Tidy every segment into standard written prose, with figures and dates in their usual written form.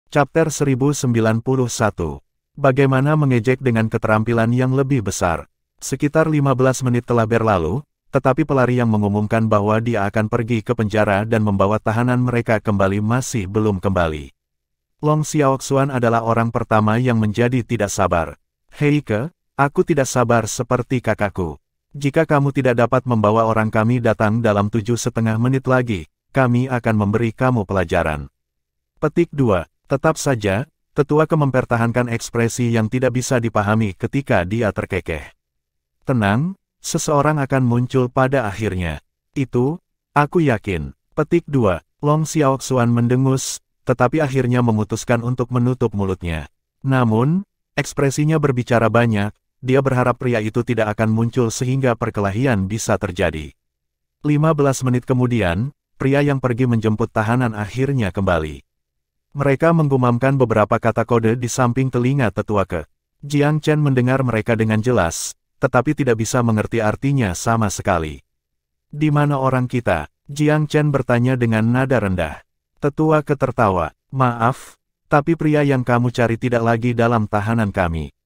Chapter 1091. Bagaimana mengejek dengan keterampilan yang lebih besar. Sekitar 15 menit telah berlalu, tetapi pelari yang mengumumkan bahwa dia akan pergi ke penjara dan membawa tahanan mereka kembali masih belum kembali. Long Xiaoxuan adalah orang pertama yang menjadi tidak sabar. Heike, aku tidak sabar seperti kakakku. Jika kamu tidak dapat membawa orang kami datang dalam 7,5 menit lagi, kami akan memberi kamu pelajaran. Petik 2. Tetap saja, tetua mempertahankan ekspresi yang tidak bisa dipahami ketika dia terkekeh. Tenang, seseorang akan muncul pada akhirnya. Itu, aku yakin. Petik 2. Long Xiaoxuan mendengus, tetapi akhirnya memutuskan untuk menutup mulutnya. Namun, ekspresinya berbicara banyak, dia berharap pria itu tidak akan muncul sehingga perkelahian bisa terjadi. 15 menit kemudian, pria yang pergi menjemput tahanan akhirnya kembali. Mereka menggumamkan beberapa kata kode di samping telinga tetua ke. Jiang Chen mendengar mereka dengan jelas, tetapi tidak bisa mengerti artinya sama sekali. Di mana orang kita? Jiang Chen bertanya dengan nada rendah. Tetua ke tertawa. Maaf, tapi pria yang kamu cari tidak lagi dalam tahanan kami.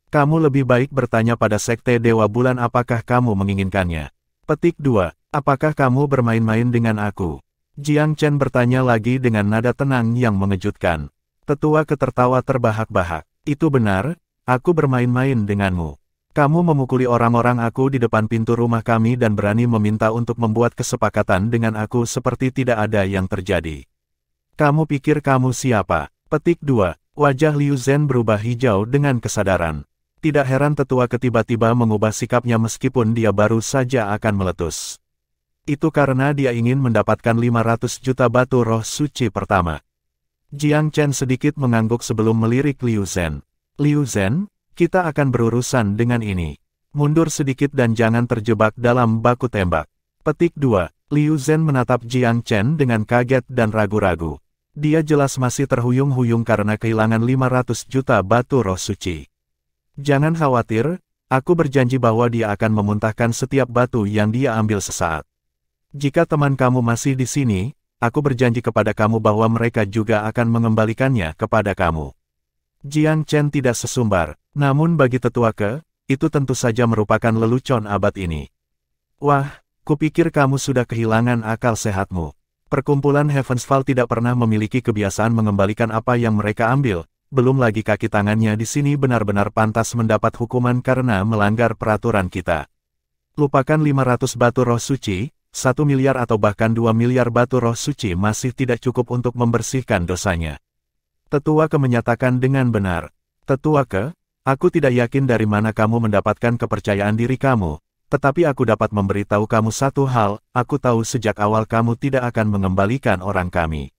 Kamu lebih baik bertanya pada Sekte Dewa Bulan apakah kamu menginginkannya. Petik 2. Apakah kamu bermain-main dengan aku? Jiang Chen bertanya lagi dengan nada tenang yang mengejutkan. Tetua ketertawa terbahak-bahak. Itu benar, aku bermain-main denganmu. Kamu memukuli orang-orang aku di depan pintu rumah kami dan berani meminta untuk membuat kesepakatan dengan aku seperti tidak ada yang terjadi. Kamu pikir kamu siapa? Petik 2. Wajah Liu Zhen berubah hijau dengan kesadaran. Tidak heran tetua tiba-tiba mengubah sikapnya meskipun dia baru saja akan meletus. Itu karena dia ingin mendapatkan 500 juta batu roh suci pertama. Jiang Chen sedikit mengangguk sebelum melirik Liu Zhen. Liu Zhen, kita akan berurusan dengan ini. Mundur sedikit dan jangan terjebak dalam baku tembak. Petik 2. Liu Zhen menatap Jiang Chen dengan kaget dan ragu-ragu. Dia jelas masih terhuyung-huyung karena kehilangan 500 juta batu roh suci. Jangan khawatir, aku berjanji bahwa dia akan memuntahkan setiap batu yang dia ambil sesaat. Jika teman kamu masih di sini, aku berjanji kepada kamu bahwa mereka juga akan mengembalikannya kepada kamu. Jiang Chen tidak sesumbar, namun bagi tetua ke, itu tentu saja merupakan lelucon abad ini. Wah, kupikir kamu sudah kehilangan akal sehatmu. Perkumpulan Heavensfall tidak pernah memiliki kebiasaan mengembalikan apa yang mereka ambil, belum lagi kaki tangannya di sini benar-benar pantas mendapat hukuman karena melanggar peraturan kita. Lupakan 500 batu roh suci, 1 miliar atau bahkan 2 miliar batu roh suci masih tidak cukup untuk membersihkan dosanya. Tetua ke menyatakan dengan benar. Tetua ke, aku tidak yakin dari mana kamu mendapatkan kepercayaan diri kamu, tetapi aku dapat memberitahu kamu satu hal, aku tahu sejak awal kamu tidak akan mengembalikan orang kami.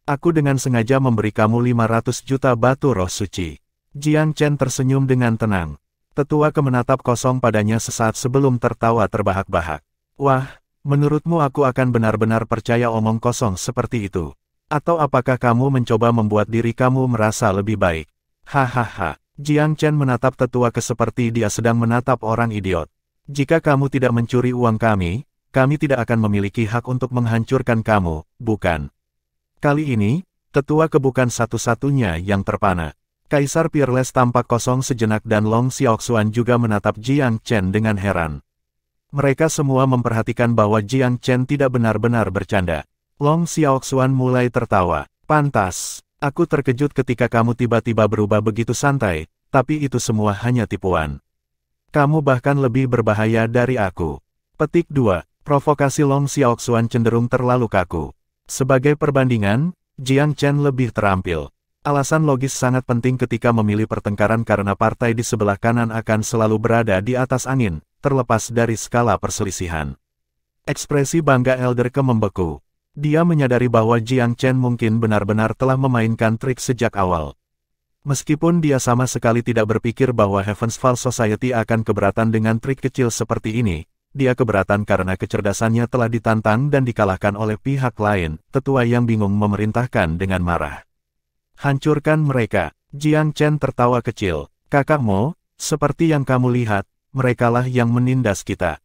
Aku dengan sengaja memberi kamu 500 juta batu roh suci. Jiang Chen tersenyum dengan tenang. Tetua ke menatap kosong padanya sesaat sebelum tertawa terbahak-bahak. Wah, menurutmu aku akan benar-benar percaya omong kosong seperti itu? Atau apakah kamu mencoba membuat diri kamu merasa lebih baik? Hahaha. Jiang Chen menatap tetua ke seperti dia sedang menatap orang idiot. Jika kamu tidak mencuri uang kami tidak akan memiliki hak untuk menghancurkan kamu, bukan? Kali ini, tetua ke bukan satu-satunya yang terpana. Kaisar Peerless tampak kosong sejenak dan Long Xiaoxuan juga menatap Jiang Chen dengan heran. Mereka semua memperhatikan bahwa Jiang Chen tidak benar-benar bercanda. Long Xiaoxuan mulai tertawa. Pantas, aku terkejut ketika kamu tiba-tiba berubah begitu santai, tapi itu semua hanya tipuan. Kamu bahkan lebih berbahaya dari aku. Petik 2. Provokasi Long Xiaoxuan cenderung terlalu kaku. Sebagai perbandingan, Jiang Chen lebih terampil. Alasan logis sangat penting ketika memilih pertengkaran karena partai di sebelah kanan akan selalu berada di atas angin, terlepas dari skala perselisihan. Ekspresi bangga Elder Ke membeku. Dia menyadari bahwa Jiang Chen mungkin benar-benar telah memainkan trik sejak awal. Meskipun dia sama sekali tidak berpikir bahwa Heavensfall Society akan keberatan dengan trik kecil seperti ini, dia keberatan karena kecerdasannya telah ditantang dan dikalahkan oleh pihak lain, tetua yang bingung memerintahkan dengan marah. Hancurkan mereka. Jiang Chen tertawa kecil. Kakakmu, seperti yang kamu lihat, merekalah yang menindas kita.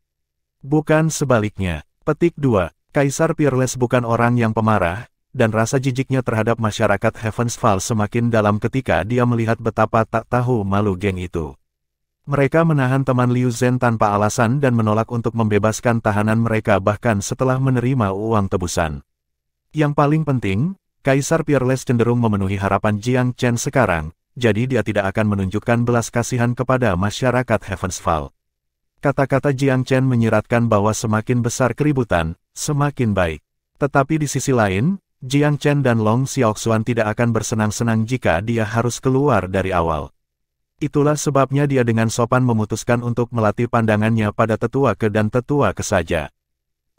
Bukan sebaliknya. Petik 2. Kaisar Peerless bukan orang yang pemarah, dan rasa jijiknya terhadap masyarakat Heavensfall semakin dalam ketika dia melihat betapa tak tahu malu geng itu. Mereka menahan teman Liu Zhen tanpa alasan dan menolak untuk membebaskan tahanan mereka bahkan setelah menerima uang tebusan. Yang paling penting, Kaisar Peerless cenderung memenuhi harapan Jiang Chen sekarang, jadi dia tidak akan menunjukkan belas kasihan kepada masyarakat Heavensfall. Kata-kata Jiang Chen menyiratkan bahwa semakin besar keributan, semakin baik. Tetapi di sisi lain, Jiang Chen dan Long Xiaoxuan tidak akan bersenang-senang jika dia harus keluar dari awal. Itulah sebabnya dia dengan sopan memutuskan untuk melatih pandangannya pada tetua ke dan tetua ke saja.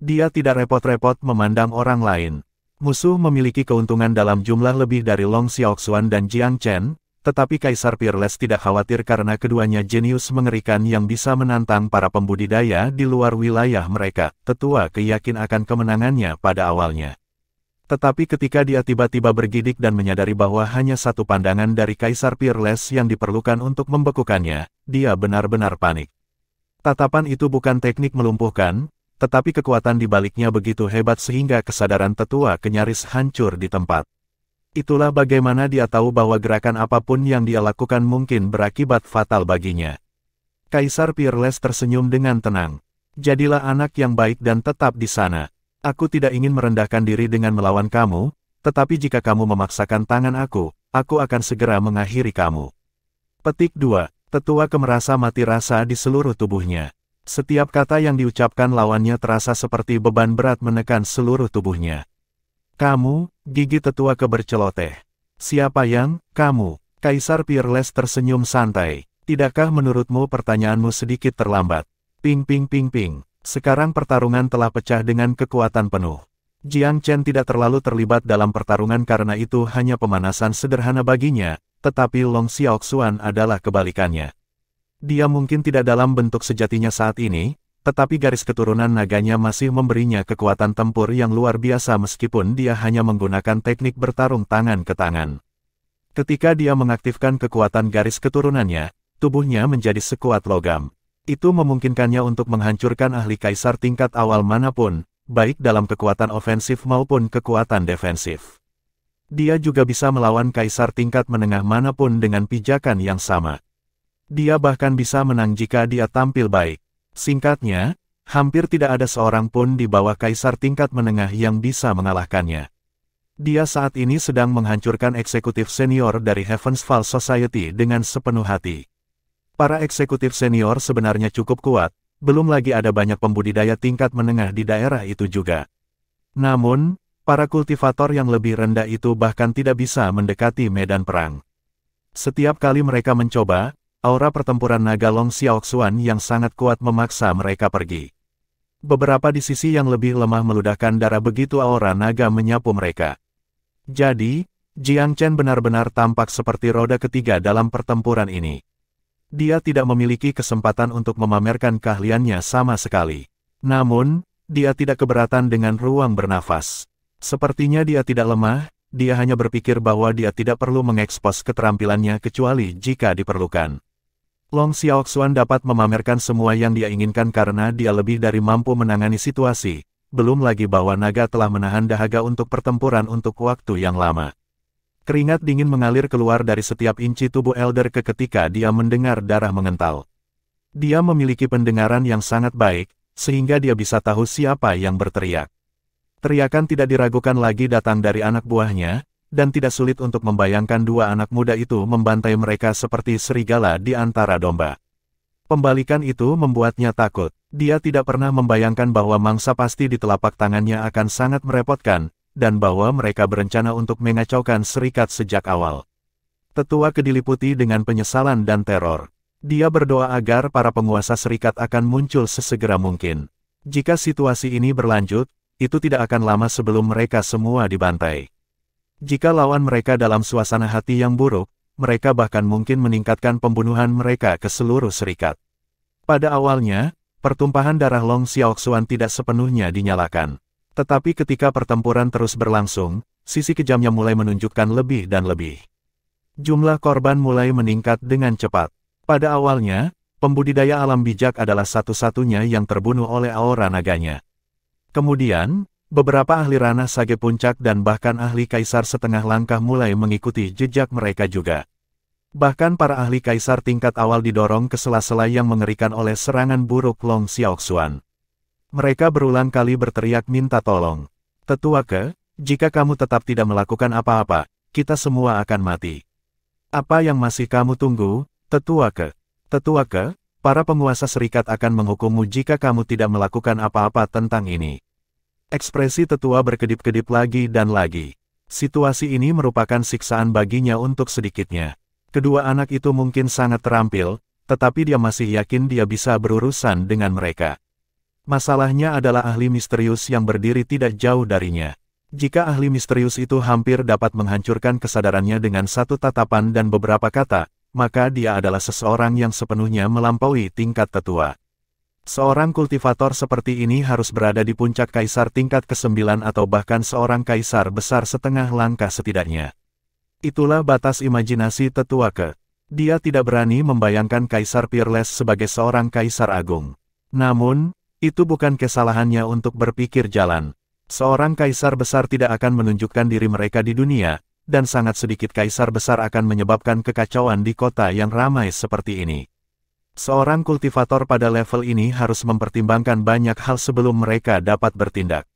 Dia tidak repot-repot memandang orang lain. Musuh memiliki keuntungan dalam jumlah lebih dari Long Xiaoxuan dan Jiang Chen, tetapi Kaisar Peerless tidak khawatir karena keduanya jenius mengerikan yang bisa menantang para pembudidaya di luar wilayah mereka. Tetua ke yakin akan kemenangannya pada awalnya. Tetapi ketika dia tiba-tiba bergidik dan menyadari bahwa hanya satu pandangan dari Kaisar Peerless yang diperlukan untuk membekukannya, dia benar-benar panik. Tatapan itu bukan teknik melumpuhkan, tetapi kekuatan di baliknya begitu hebat sehingga kesadaran tetua nyaris hancur di tempat. Itulah bagaimana dia tahu bahwa gerakan apapun yang dia lakukan mungkin berakibat fatal baginya. Kaisar Peerless tersenyum dengan tenang. Jadilah anak yang baik dan tetap di sana. Aku tidak ingin merendahkan diri dengan melawan kamu, tetapi jika kamu memaksakan tangan aku akan segera mengakhiri kamu. Petik 2. Tetua merasa mati rasa di seluruh tubuhnya. Setiap kata yang diucapkan lawannya terasa seperti beban berat menekan seluruh tubuhnya. Kamu, gigi tetua berceloteh. Siapa yang, kamu? Kaisar Peerless tersenyum santai. Tidakkah menurutmu pertanyaanmu sedikit terlambat? Ping ping ping ping. Sekarang pertarungan telah pecah dengan kekuatan penuh. Jiang Chen tidak terlalu terlibat dalam pertarungan karena itu hanya pemanasan sederhana baginya, tetapi Long Xiaoxuan adalah kebalikannya. Dia mungkin tidak dalam bentuk sejatinya saat ini, tetapi garis keturunan naganya masih memberinya kekuatan tempur yang luar biasa meskipun dia hanya menggunakan teknik bertarung tangan ke tangan. Ketika dia mengaktifkan kekuatan garis keturunannya, tubuhnya menjadi sekuat logam. Itu memungkinkannya untuk menghancurkan ahli kaisar tingkat awal manapun, baik dalam kekuatan ofensif maupun kekuatan defensif. Dia juga bisa melawan kaisar tingkat menengah manapun dengan pijakan yang sama. Dia bahkan bisa menang jika dia tampil baik. Singkatnya, hampir tidak ada seorang pun di bawah kaisar tingkat menengah yang bisa mengalahkannya. Dia saat ini sedang menghancurkan eksekutif senior dari Heavensfall Society dengan sepenuh hati. Para eksekutif senior sebenarnya cukup kuat, belum lagi ada banyak pembudidaya tingkat menengah di daerah itu juga. Namun, para kultivator yang lebih rendah itu bahkan tidak bisa mendekati medan perang. Setiap kali mereka mencoba, aura pertempuran naga Long Xiaoxuan yang sangat kuat memaksa mereka pergi. Beberapa di sisi yang lebih lemah meludahkan darah begitu aura naga menyapu mereka. Jadi, Jiang Chen benar-benar tampak seperti roda ketiga dalam pertempuran ini. Dia tidak memiliki kesempatan untuk memamerkan keahliannya sama sekali. Namun, dia tidak keberatan dengan ruang bernafas. Sepertinya dia tidak lemah, dia hanya berpikir bahwa dia tidak perlu mengekspos keterampilannya kecuali jika diperlukan. Long Xiaoxuan dapat memamerkan semua yang dia inginkan karena dia lebih dari mampu menangani situasi, belum lagi bahwa naga telah menahan dahaga untuk pertempuran untuk waktu yang lama. Keringat dingin mengalir keluar dari setiap inci tubuh Elder ketika dia mendengar darah mengental. Dia memiliki pendengaran yang sangat baik, sehingga dia bisa tahu siapa yang berteriak. Teriakan tidak diragukan lagi datang dari anak buahnya, dan tidak sulit untuk membayangkan dua anak muda itu membantai mereka seperti serigala di antara domba. Pembalikan itu membuatnya takut. Dia tidak pernah membayangkan bahwa mangsa pasti di telapak tangannya akan sangat merepotkan, dan bahwa mereka berencana untuk mengacaukan serikat sejak awal. Tetua diliputi dengan penyesalan dan teror. Dia berdoa agar para penguasa serikat akan muncul sesegera mungkin. Jika situasi ini berlanjut, itu tidak akan lama sebelum mereka semua dibantai. Jika lawan mereka dalam suasana hati yang buruk, mereka bahkan mungkin meningkatkan pembunuhan mereka ke seluruh serikat. Pada awalnya, pertumpahan darah Long Xiaoxuan tidak sepenuhnya dinyalakan. Tetapi ketika pertempuran terus berlangsung, sisi kejamnya mulai menunjukkan lebih dan lebih. Jumlah korban mulai meningkat dengan cepat. Pada awalnya, pembudidaya alam bijak adalah satu-satunya yang terbunuh oleh aura naganya. Kemudian, Beberapa ahli ranah Sage Puncak dan bahkan ahli Kaisar setengah langkah mulai mengikuti jejak mereka juga. Bahkan para ahli Kaisar tingkat awal didorong ke sela-sela yang mengerikan oleh serangan buruk Long Xiaoxuan. Mereka berulang kali berteriak minta tolong. Tetua Ke, jika kamu tetap tidak melakukan apa-apa, kita semua akan mati. Apa yang masih kamu tunggu, Tetua Ke? Tetua Ke, para penguasa serikat akan menghukummu jika kamu tidak melakukan apa-apa tentang ini. Ekspresi tetua berkedip-kedip lagi dan lagi. Situasi ini merupakan siksaan baginya untuk sedikitnya. Kedua anak itu mungkin sangat terampil, tetapi dia masih yakin dia bisa berurusan dengan mereka. Masalahnya adalah ahli misterius yang berdiri tidak jauh darinya. Jika ahli misterius itu hampir dapat menghancurkan kesadarannya dengan satu tatapan dan beberapa kata, maka dia adalah seseorang yang sepenuhnya melampaui tingkat tetua. Seorang kultivator seperti ini harus berada di puncak kaisar tingkat ke-9 atau bahkan seorang kaisar besar setengah langkah setidaknya. Itulah batas imajinasi Tetua Ke. Dia tidak berani membayangkan Kaisar Peerless sebagai seorang kaisar agung. Namun, itu bukan kesalahannya untuk berpikir jalan. Seorang kaisar besar tidak akan menunjukkan diri mereka di dunia, dan sangat sedikit kaisar besar akan menyebabkan kekacauan di kota yang ramai seperti ini. Seorang kultivator pada level ini harus mempertimbangkan banyak hal sebelum mereka dapat bertindak.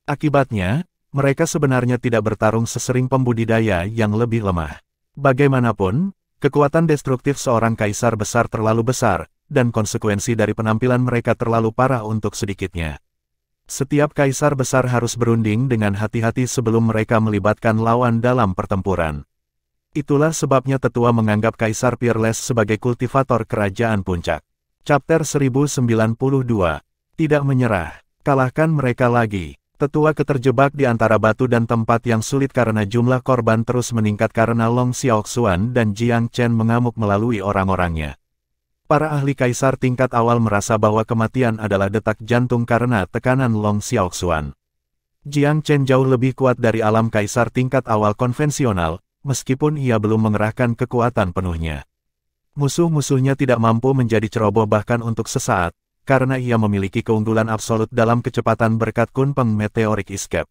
Akibatnya, mereka sebenarnya tidak bertarung sesering pembudidaya yang lebih lemah. Bagaimanapun, kekuatan destruktif seorang kaisar besar terlalu besar, dan konsekuensi dari penampilan mereka terlalu parah untuk sedikitnya. Setiap kaisar besar harus berunding dengan hati-hati sebelum mereka melibatkan lawan dalam pertempuran. Itulah sebabnya tetua menganggap Kaisar Peerless sebagai kultivator kerajaan puncak. Chapter 1092. Tidak menyerah. Kalahkan mereka lagi. Tetua terjebak di antara batu dan tempat yang sulit karena jumlah korban terus meningkat karena Long Xiaoxuan dan Jiang Chen mengamuk melalui orang-orangnya. Para ahli kaisar tingkat awal merasa bahwa kematian adalah detak jantung karena tekanan Long Xiaoxuan. Jiang Chen jauh lebih kuat dari alam kaisar tingkat awal konvensional, meskipun ia belum mengerahkan kekuatan penuhnya. Musuh-musuhnya tidak mampu menjadi ceroboh bahkan untuk sesaat, karena ia memiliki keunggulan absolut dalam kecepatan berkat Kunpeng Meteoric Escape.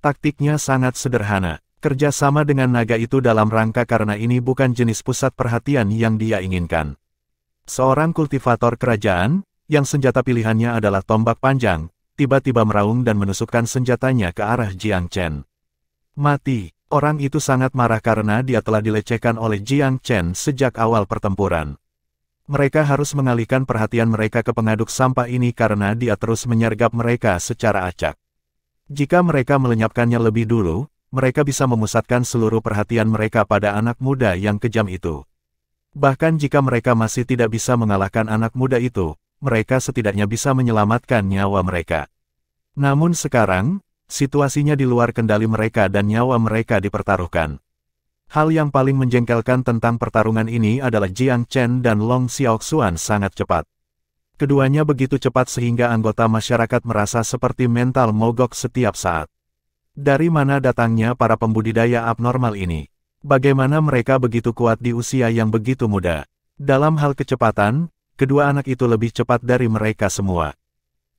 Taktiknya sangat sederhana, kerjasama dengan naga itu dalam rangka karena ini bukan jenis pusat perhatian yang dia inginkan. Seorang kultivator kerajaan, yang senjata pilihannya adalah tombak panjang, tiba-tiba meraung dan menusukkan senjatanya ke arah Jiang Chen. Mati. Orang itu sangat marah karena dia telah dilecehkan oleh Jiang Chen sejak awal pertempuran. Mereka harus mengalihkan perhatian mereka ke pengaduk sampah ini karena dia terus menyergap mereka secara acak. Jika mereka melenyapkannya lebih dulu, mereka bisa memusatkan seluruh perhatian mereka pada anak muda yang kejam itu. Bahkan jika mereka masih tidak bisa mengalahkan anak muda itu, mereka setidaknya bisa menyelamatkan nyawa mereka. Namun sekarang, situasinya di luar kendali mereka dan nyawa mereka dipertaruhkan. Hal yang paling menjengkelkan tentang pertarungan ini adalah Jiang Chen dan Long Xiaoxuan sangat cepat. Keduanya begitu cepat sehingga anggota masyarakat merasa seperti mental mogok setiap saat. Dari mana datangnya para pembudidaya abnormal ini? Bagaimana mereka begitu kuat di usia yang begitu muda? Dalam hal kecepatan, kedua anak itu lebih cepat dari mereka semua.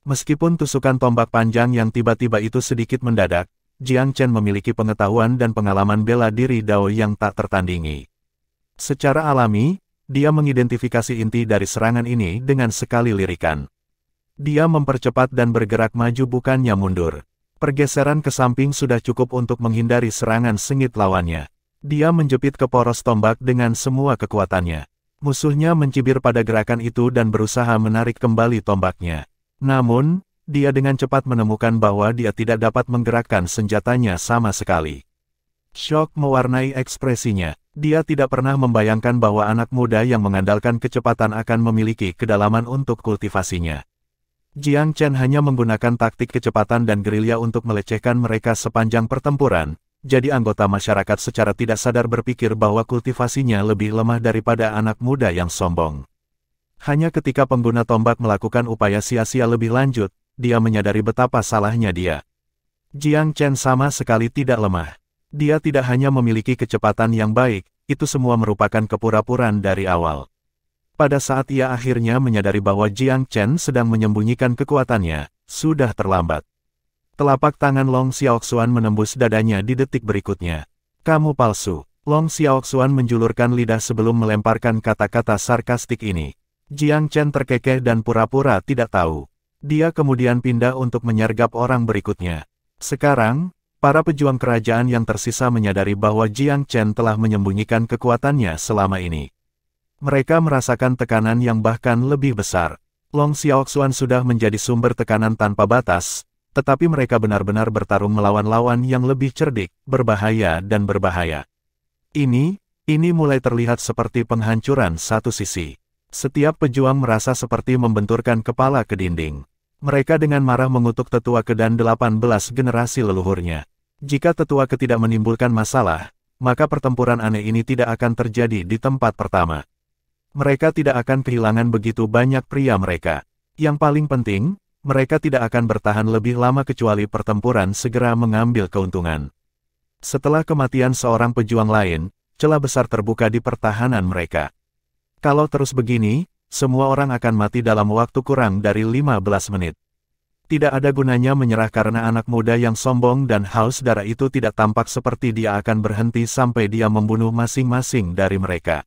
Meskipun tusukan tombak panjang yang tiba-tiba itu sedikit mendadak, Jiang Chen memiliki pengetahuan dan pengalaman bela diri Dao yang tak tertandingi. Secara alami, dia mengidentifikasi inti dari serangan ini dengan sekali lirikan. Dia mempercepat dan bergerak maju bukannya mundur. Pergeseran ke samping sudah cukup untuk menghindari serangan sengit lawannya. Dia menjepit ke poros tombak dengan semua kekuatannya. Musuhnya mencibir pada gerakan itu dan berusaha menarik kembali tombaknya. Namun, dia dengan cepat menemukan bahwa dia tidak dapat menggerakkan senjatanya sama sekali. Syok mewarnai ekspresinya. Dia tidak pernah membayangkan bahwa anak muda yang mengandalkan kecepatan akan memiliki kedalaman untuk kultivasinya. Jiang Chen hanya menggunakan taktik kecepatan dan gerilya untuk melecehkan mereka sepanjang pertempuran, jadi anggota masyarakat secara tidak sadar berpikir bahwa kultivasinya lebih lemah daripada anak muda yang sombong. Hanya ketika pengguna tombak melakukan upaya sia-sia lebih lanjut, dia menyadari betapa salahnya dia. Jiang Chen sama sekali tidak lemah. Dia tidak hanya memiliki kecepatan yang baik, itu semua merupakan kepura-puraan dari awal. Pada saat ia akhirnya menyadari bahwa Jiang Chen sedang menyembunyikan kekuatannya, sudah terlambat. Telapak tangan Long Xiaoxuan menembus dadanya di detik berikutnya. Kamu palsu. Long Xiaoxuan menjulurkan lidah sebelum melemparkan kata-kata sarkastik ini. Jiang Chen terkekeh dan pura-pura tidak tahu. Dia kemudian pindah untuk menyergap orang berikutnya. Sekarang, para pejuang kerajaan yang tersisa menyadari bahwa Jiang Chen telah menyembunyikan kekuatannya selama ini. Mereka merasakan tekanan yang bahkan lebih besar. Long Xiaoxuan sudah menjadi sumber tekanan tanpa batas, tetapi mereka benar-benar bertarung melawan lawan yang lebih cerdik, berbahaya dan berbahaya. Ini mulai terlihat seperti penghancuran satu sisi. Setiap pejuang merasa seperti membenturkan kepala ke dinding. Mereka dengan marah mengutuk Tetua Ke dan 18 generasi leluhurnya. Jika Tetua Ke tidak menimbulkan masalah, maka pertempuran aneh ini tidak akan terjadi di tempat pertama. Mereka tidak akan kehilangan begitu banyak pria mereka. Yang paling penting, mereka tidak akan bertahan lebih lama kecuali pertempuran segera mengambil keuntungan. Setelah kematian seorang pejuang lain, celah besar terbuka di pertahanan mereka. Kalau terus begini, semua orang akan mati dalam waktu kurang dari 15 menit. Tidak ada gunanya menyerah karena anak muda yang sombong dan haus darah itu tidak tampak seperti dia akan berhenti sampai dia membunuh masing-masing dari mereka.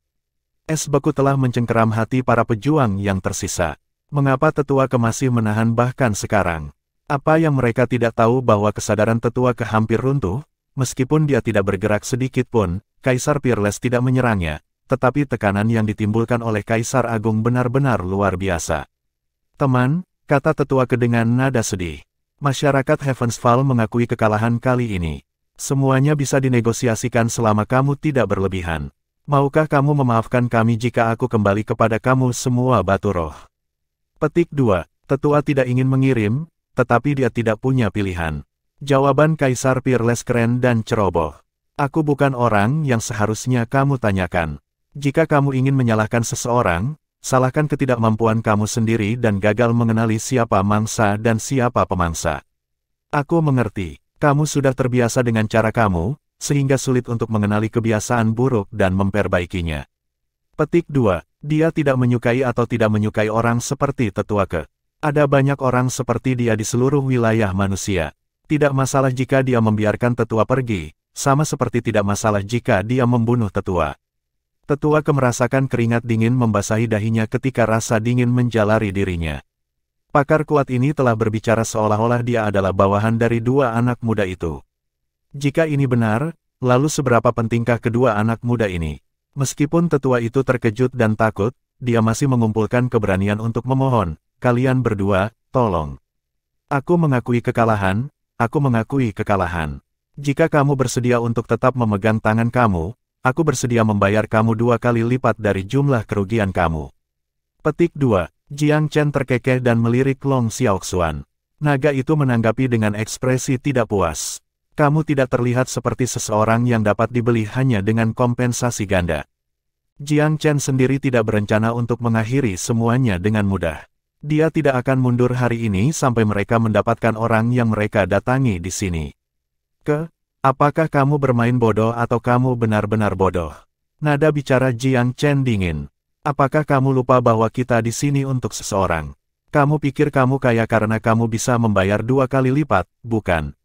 Es beku telah mencengkeram hati para pejuang yang tersisa. Mengapa Tetua Ke masih menahan bahkan sekarang? Apa yang mereka tidak tahu bahwa kesadaran Tetua Ke hampir runtuh? Meskipun dia tidak bergerak sedikit pun, Kaisar Peerless tidak menyerangnya, tetapi tekanan yang ditimbulkan oleh Kaisar Agung benar-benar luar biasa. Teman, kata Tetua Ke dengan nada sedih. Masyarakat Heavensfall mengakui kekalahan kali ini. Semuanya bisa dinegosiasikan selama kamu tidak berlebihan. Maukah kamu memaafkan kami jika aku kembali kepada kamu semua batu roh? Petik 2. Tetua tidak ingin mengirim, tetapi dia tidak punya pilihan. Jawaban Kaisar Peerless keren dan ceroboh. Aku bukan orang yang seharusnya kamu tanyakan. Jika kamu ingin menyalahkan seseorang, salahkan ketidakmampuan kamu sendiri dan gagal mengenali siapa mangsa dan siapa pemangsa. Aku mengerti, kamu sudah terbiasa dengan cara kamu, sehingga sulit untuk mengenali kebiasaan buruk dan memperbaikinya. Petik 2. Dia tidak menyukai atau tidak menyukai orang seperti Tetua Ke. Ada banyak orang seperti dia di seluruh wilayah manusia. Tidak masalah jika dia membiarkan Tetua pergi, sama seperti tidak masalah jika dia membunuh Tetua. Tetua Ke merasakan keringat dingin membasahi dahinya ketika rasa dingin menjalari dirinya. Pakar kuat ini telah berbicara seolah-olah dia adalah bawahan dari dua anak muda itu. Jika ini benar, lalu seberapa pentingkah kedua anak muda ini? Meskipun Tetua itu terkejut dan takut, dia masih mengumpulkan keberanian untuk memohon, kalian berdua, tolong. Aku mengakui kekalahan, aku mengakui kekalahan. Jika kamu bersedia untuk tetap memegang tangan kamu, aku bersedia membayar kamu 2 kali lipat dari jumlah kerugian kamu. Petik 2. Jiang Chen terkekeh dan melirik Long Xiaoxuan. Naga itu menanggapi dengan ekspresi tidak puas. Kamu tidak terlihat seperti seseorang yang dapat dibeli hanya dengan kompensasi ganda. Jiang Chen sendiri tidak berencana untuk mengakhiri semuanya dengan mudah. Dia tidak akan mundur hari ini sampai mereka mendapatkan orang yang mereka datangi di sini. Apakah kamu bermain bodoh atau kamu benar-benar bodoh? Nada bicara Jiang Chen dingin. Apakah kamu lupa bahwa kita di sini untuk seseorang? Kamu pikir kamu kaya karena kamu bisa membayar 2 kali lipat, bukan?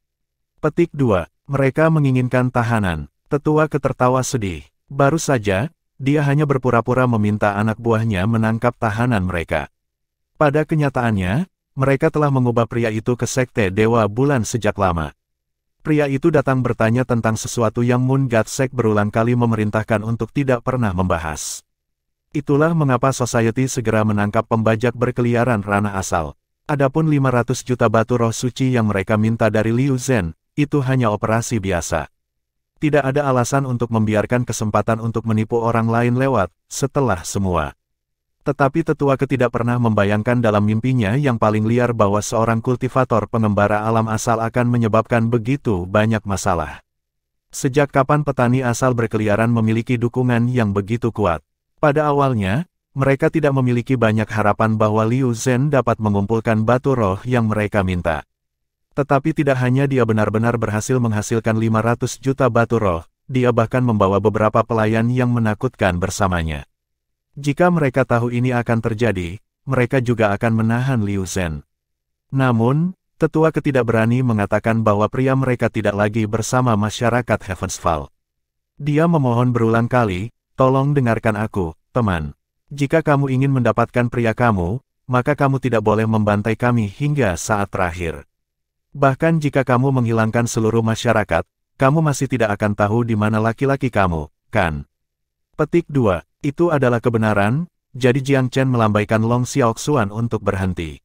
Petik 2. Mereka menginginkan tahanan. Tetua Ke tertawa sedih. Baru saja, dia hanya berpura-pura meminta anak buahnya menangkap tahanan mereka. Pada kenyataannya, mereka telah mengubah pria itu ke sekte Dewa Bulan sejak lama. Pria itu datang bertanya tentang sesuatu yang Moon God Sect berulang kali memerintahkan untuk tidak pernah membahas. Itulah mengapa Society segera menangkap pembajak berkeliaran ranah asal. Adapun 500 juta batu roh suci yang mereka minta dari Liu Zhen, itu hanya operasi biasa. Tidak ada alasan untuk membiarkan kesempatan untuk menipu orang lain lewat, setelah semua. Tetapi Tetua Ke tidak pernah membayangkan dalam mimpinya yang paling liar bahwa seorang kultivator pengembara alam asal akan menyebabkan begitu banyak masalah. Sejak kapan petani asal berkeliaran memiliki dukungan yang begitu kuat? Pada awalnya, mereka tidak memiliki banyak harapan bahwa Liu Zhen dapat mengumpulkan batu roh yang mereka minta. Tetapi tidak hanya dia benar-benar berhasil menghasilkan 500 juta batu roh, dia bahkan membawa beberapa pelayan yang menakutkan bersamanya. Jika mereka tahu ini akan terjadi, mereka juga akan menahan Liu Zhen. Namun, Tetua ketidak berani mengatakan bahwa pria mereka tidak lagi bersama masyarakat Heavensfall. Dia memohon berulang kali, tolong dengarkan aku, teman. Jika kamu ingin mendapatkan pria kamu, maka kamu tidak boleh membantai kami hingga saat terakhir. Bahkan jika kamu menghilangkan seluruh masyarakat, kamu masih tidak akan tahu di mana laki-laki kamu, kan? Petik 2. Itu adalah kebenaran, jadi Jiang Chen melambaikan Long Xiaoxuan untuk berhenti.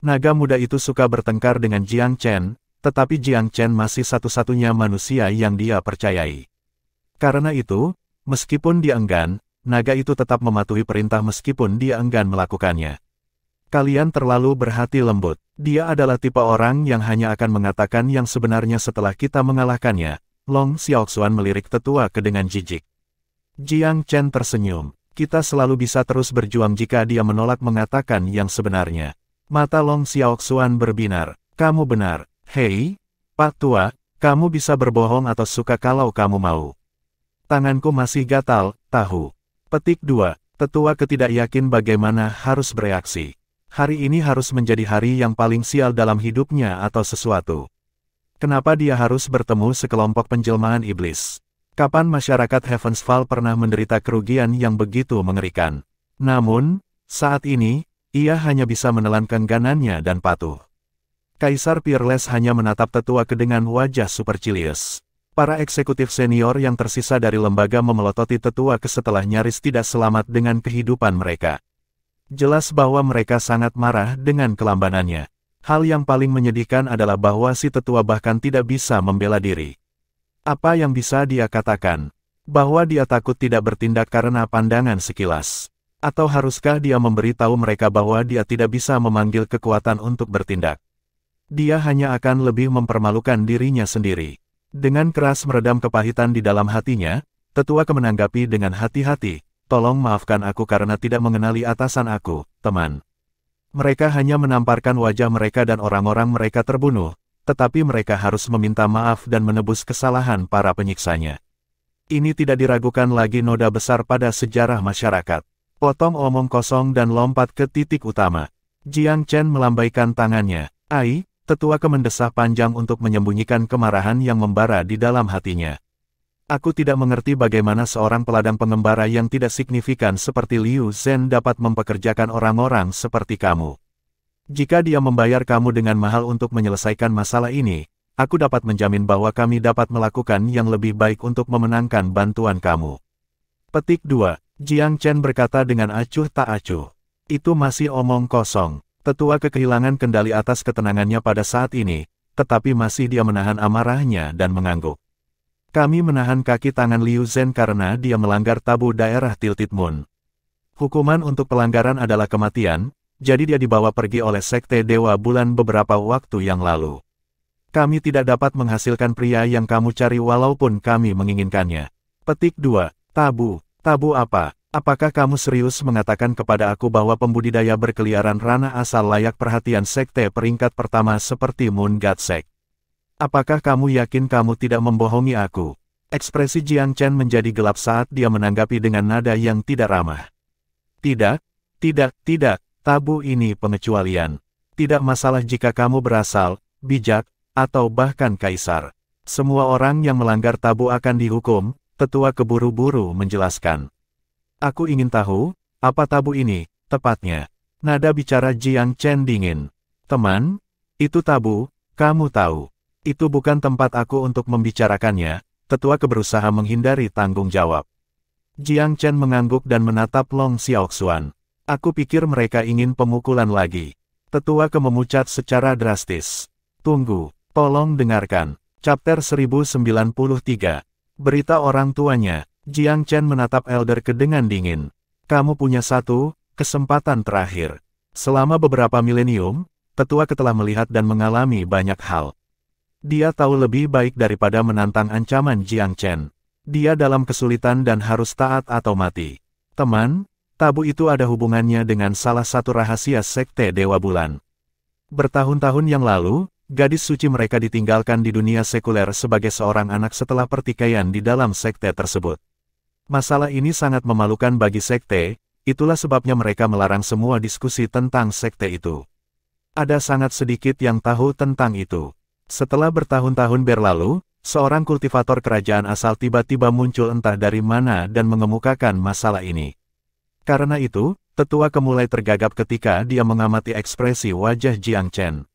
Naga muda itu suka bertengkar dengan Jiang Chen, tetapi Jiang Chen masih satu-satunya manusia yang dia percayai. Karena itu, meskipun dia enggan, naga itu tetap mematuhi perintah meskipun dia enggan melakukannya. Kalian terlalu berhati lembut. Dia adalah tipe orang yang hanya akan mengatakan yang sebenarnya setelah kita mengalahkannya. Long Xiaoxuan melirik tetua dengan jijik. Jiang Chen tersenyum. Kita selalu bisa terus berjuang jika dia menolak mengatakan yang sebenarnya. Mata Long Xiaoxuan berbinar. Kamu benar. Hei, Pak Tua, kamu bisa berbohong atau suka kalau kamu mau. Tanganku masih gatal, tahu. Petik 2. Tetua ketidak yakin bagaimana harus bereaksi. Hari ini harus menjadi hari yang paling sial dalam hidupnya atau sesuatu. Kenapa dia harus bertemu sekelompok penjelmaan iblis? Kapan masyarakat Heavensfall pernah menderita kerugian yang begitu mengerikan? Namun, saat ini, ia hanya bisa menelan kengganannya dan patuh. Kaisar Peerless hanya menatap tetua dengan wajah supercilious. Para eksekutif senior yang tersisa dari lembaga memelototi tetua setelah nyaris tidak selamat dengan kehidupan mereka. Jelas bahwa mereka sangat marah dengan kelambanannya. Hal yang paling menyedihkan adalah bahwa si tetua bahkan tidak bisa membela diri. Apa yang bisa dia katakan? Bahwa dia takut tidak bertindak karena pandangan sekilas. Atau haruskah dia memberitahu mereka bahwa dia tidak bisa memanggil kekuatan untuk bertindak? Dia hanya akan lebih mempermalukan dirinya sendiri. Dengan keras meredam kepahitan di dalam hatinya, tetua menanggapi dengan hati-hati. Tolong maafkan aku karena tidak mengenali atasan aku, teman. Mereka hanya menamparkan wajah mereka dan orang-orang mereka terbunuh, tetapi mereka harus meminta maaf dan menebus kesalahan para penyiksanya. Ini tidak diragukan lagi noda besar pada sejarah masyarakat. Potong omong kosong dan lompat ke titik utama. Jiang Chen melambaikan tangannya. Ai, tetua mendesah panjang untuk menyembunyikan kemarahan yang membara di dalam hatinya. Aku tidak mengerti bagaimana seorang peladang pengembara yang tidak signifikan seperti Liu Zhen dapat mempekerjakan orang-orang seperti kamu. Jika dia membayar kamu dengan mahal untuk menyelesaikan masalah ini, aku dapat menjamin bahwa kami dapat melakukan yang lebih baik untuk memenangkan bantuan kamu. Petik 2. Jiang Chen berkata dengan acuh tak acuh. Itu masih omong kosong. Tetua kehilangan kendali atas ketenangannya pada saat ini, tetapi masih dia menahan amarahnya dan mengangguk. Kami menahan kaki tangan Liu Zhen karena dia melanggar tabu daerah Tilted Moon. Hukuman untuk pelanggaran adalah kematian, jadi dia dibawa pergi oleh Sekte Dewa Bulan beberapa waktu yang lalu. Kami tidak dapat menghasilkan pria yang kamu cari walaupun kami menginginkannya. Petik 2. Tabu. Tabu apa? Apakah kamu serius mengatakan kepada aku bahwa pembudidaya berkeliaran ranah asal layak perhatian sekte peringkat pertama seperti Moon God Sect? Apakah kamu yakin kamu tidak membohongi aku? Ekspresi Jiang Chen menjadi gelap saat dia menanggapi dengan nada yang tidak ramah. Tidak, tabu ini pengecualian. Tidak masalah jika kamu berasal, bijak, atau bahkan kaisar. Semua orang yang melanggar tabu akan dihukum, tetua keburu-buru menjelaskan. Aku ingin tahu, apa tabu ini, tepatnya. Nada bicara Jiang Chen dingin. Teman, itu tabu, kamu tahu. Itu bukan tempat aku untuk membicarakannya, tetua berusaha menghindari tanggung jawab. Jiang Chen mengangguk dan menatap Long Xiaoxuan. Aku pikir mereka ingin pemukulan lagi. Tetua memucat secara drastis. Tunggu, tolong dengarkan. Chapter 1093. Berita orang tuanya. Jiang Chen menatap Elder dengan dingin. Kamu punya satu kesempatan terakhir. Selama beberapa milenium, tetua telah melihat dan mengalami banyak hal. Dia tahu lebih baik daripada menantang ancaman Jiang Chen. Dia dalam kesulitan dan harus taat atau mati. Teman, tabu itu ada hubungannya dengan salah satu rahasia Sekte Dewa Bulan. Bertahun-tahun yang lalu, gadis suci mereka ditinggalkan di dunia sekuler sebagai seorang anak setelah pertikaian di dalam sekte tersebut. Masalah ini sangat memalukan bagi sekte, itulah sebabnya mereka melarang semua diskusi tentang sekte itu. Ada sangat sedikit yang tahu tentang itu. Setelah bertahun-tahun berlalu, seorang kultivator kerajaan asal tiba-tiba muncul entah dari mana dan mengemukakan masalah ini. Karena itu, tetua mulai tergagap ketika dia mengamati ekspresi wajah Jiang Chen.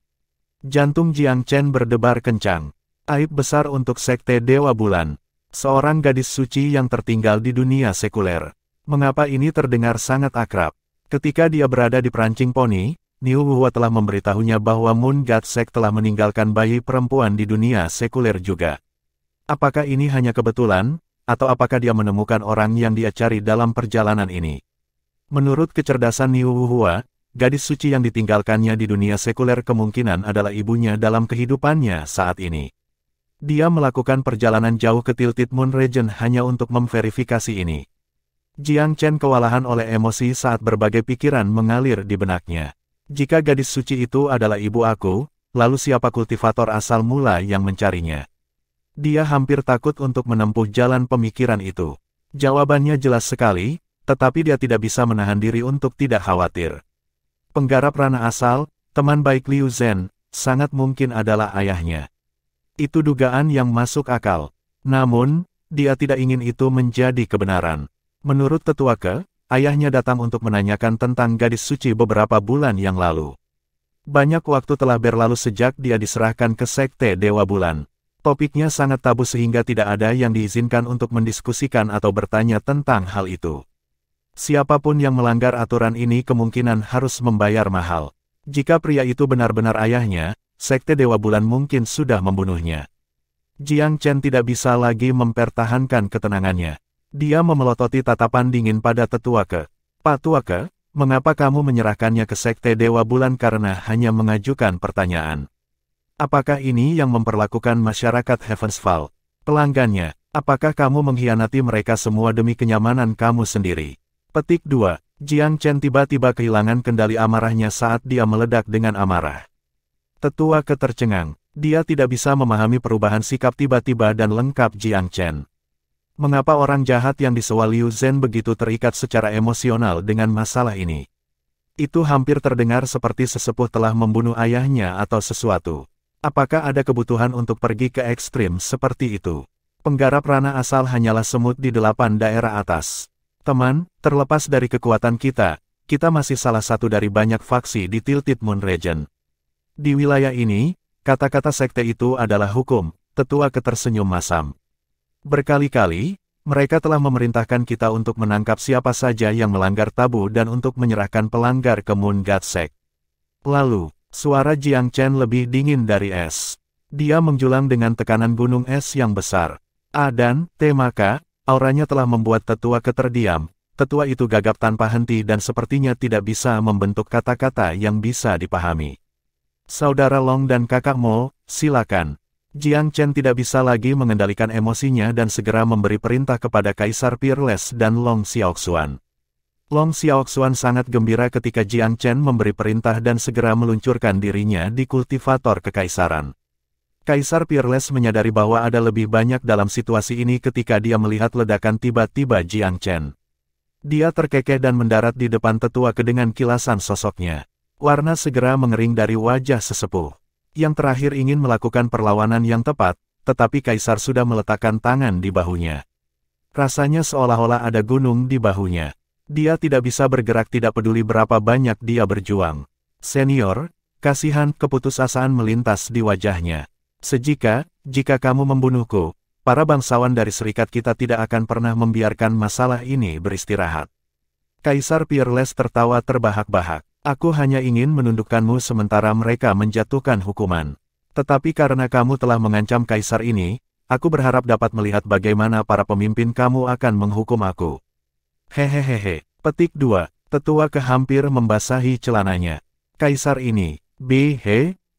Jantung Jiang Chen berdebar kencang. Aib besar untuk Sekte Dewa Bulan. Seorang gadis suci yang tertinggal di dunia sekuler. Mengapa ini terdengar sangat akrab? Ketika dia berada di perancing poni, Niu Wuhua telah memberitahunya bahwa Moon God Sect telah meninggalkan bayi perempuan di dunia sekuler juga. Apakah ini hanya kebetulan, atau apakah dia menemukan orang yang dia cari dalam perjalanan ini? Menurut kecerdasan Niu Wuhua, gadis suci yang ditinggalkannya di dunia sekuler kemungkinan adalah ibunya dalam kehidupannya saat ini. Dia melakukan perjalanan jauh ke Tilted Moon Region hanya untuk memverifikasi ini. Jiang Chen kewalahan oleh emosi saat berbagai pikiran mengalir di benaknya. Jika gadis suci itu adalah ibu aku, lalu siapa kultivator asal mula yang mencarinya? Dia hampir takut untuk menempuh jalan pemikiran itu. Jawabannya jelas sekali, tetapi dia tidak bisa menahan diri untuk tidak khawatir. Penggarap ranah asal, teman baik Liu Zhen, sangat mungkin adalah ayahnya. Itu dugaan yang masuk akal. Namun, dia tidak ingin itu menjadi kebenaran. Menurut tetua Ke, ayahnya datang untuk menanyakan tentang gadis suci beberapa bulan yang lalu. Banyak waktu telah berlalu sejak dia diserahkan ke Sekte Dewa Bulan. Topiknya sangat tabu sehingga tidak ada yang diizinkan untuk mendiskusikan atau bertanya tentang hal itu. Siapapun yang melanggar aturan ini kemungkinan harus membayar mahal. Jika pria itu benar-benar ayahnya, Sekte Dewa Bulan mungkin sudah membunuhnya. Jiang Chen tidak bisa lagi mempertahankan ketenangannya. Dia memelototi tatapan dingin pada tetua Ke. Pak Tua Ke, mengapa kamu menyerahkannya ke Sekte Dewa Bulan karena hanya mengajukan pertanyaan? Apakah ini yang memperlakukan masyarakat Heavensfall? Pelanggannya, apakah kamu mengkhianati mereka semua demi kenyamanan kamu sendiri? Petik 2. Jiang Chen tiba-tiba kehilangan kendali amarahnya saat dia meledak dengan amarah. Tetua Ke tercengang. Dia tidak bisa memahami perubahan sikap tiba-tiba dan lengkap Jiang Chen. Mengapa orang jahat yang disewa Liu Zhen begitu terikat secara emosional dengan masalah ini? Itu hampir terdengar seperti sesepuh telah membunuh ayahnya atau sesuatu. Apakah ada kebutuhan untuk pergi ke ekstrim seperti itu? Penggarap ranah asal hanyalah semut di 8 daerah atas. Teman, terlepas dari kekuatan kita, kita masih salah satu dari banyak faksi di Tilted Moon Region. Di wilayah ini, kata-kata sekte itu adalah hukum, tetua Ke tersenyum masam. Berkali-kali, mereka telah memerintahkan kita untuk menangkap siapa saja yang melanggar tabu dan untuk menyerahkan pelanggar ke Moon God Sect. Lalu, suara Jiang Chen lebih dingin dari es. Dia menjulang dengan tekanan gunung es yang besar. Dan, maka, auranya telah membuat tetua Ke terdiam. Tetua itu gagap tanpa henti dan sepertinya tidak bisa membentuk kata-kata yang bisa dipahami. Saudara Long dan kakak Mo, silakan. Jiang Chen tidak bisa lagi mengendalikan emosinya dan segera memberi perintah kepada Kaisar Peerless dan Long Xiaoxuan. Long Xiaoxuan sangat gembira ketika Jiang Chen memberi perintah dan segera meluncurkan dirinya di kultivator kekaisaran. Kaisar Peerless menyadari bahwa ada lebih banyak dalam situasi ini ketika dia melihat ledakan tiba-tiba Jiang Chen. Dia terkekeh dan mendarat di depan tetua Ke dengan kilasan sosoknya. Warna segera mengering dari wajah sesepuh. Yang terakhir ingin melakukan perlawanan yang tepat, tetapi Kaisar sudah meletakkan tangan di bahunya. Rasanya seolah-olah ada gunung di bahunya. Dia tidak bisa bergerak tidak peduli berapa banyak dia berjuang. Senior, kasihan keputusasaan melintas di wajahnya. Jika kamu membunuhku, para bangsawan dari serikat kita tidak akan pernah membiarkan masalah ini beristirahat. Kaisar Peerless tertawa terbahak-bahak. Aku hanya ingin menundukkanmu sementara mereka menjatuhkan hukuman. Tetapi karena kamu telah mengancam Kaisar ini, aku berharap dapat melihat bagaimana para pemimpin kamu akan menghukum aku. Hehehehe. Petik 2. Tetua Ke hampir membasahi celananya. Kaisar ini,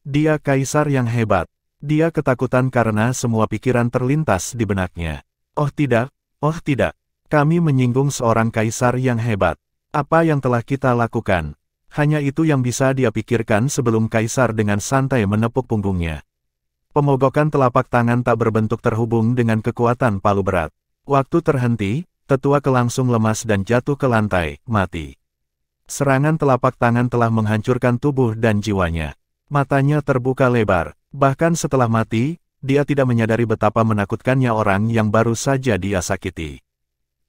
dia kaisar yang hebat. Dia ketakutan karena semua pikiran terlintas di benaknya. Oh tidak, kami menyinggung seorang kaisar yang hebat. Apa yang telah kita lakukan? Hanya itu yang bisa dia pikirkan sebelum Kaisar dengan santai menepuk punggungnya. Pemogokan telapak tangan tak berbentuk terhubung dengan kekuatan palu berat. Waktu terhenti, tetua Ke langsung lemas dan jatuh ke lantai, mati. Serangan telapak tangan telah menghancurkan tubuh dan jiwanya. Matanya terbuka lebar. Bahkan setelah mati, dia tidak menyadari betapa menakutkannya orang yang baru saja dia sakiti.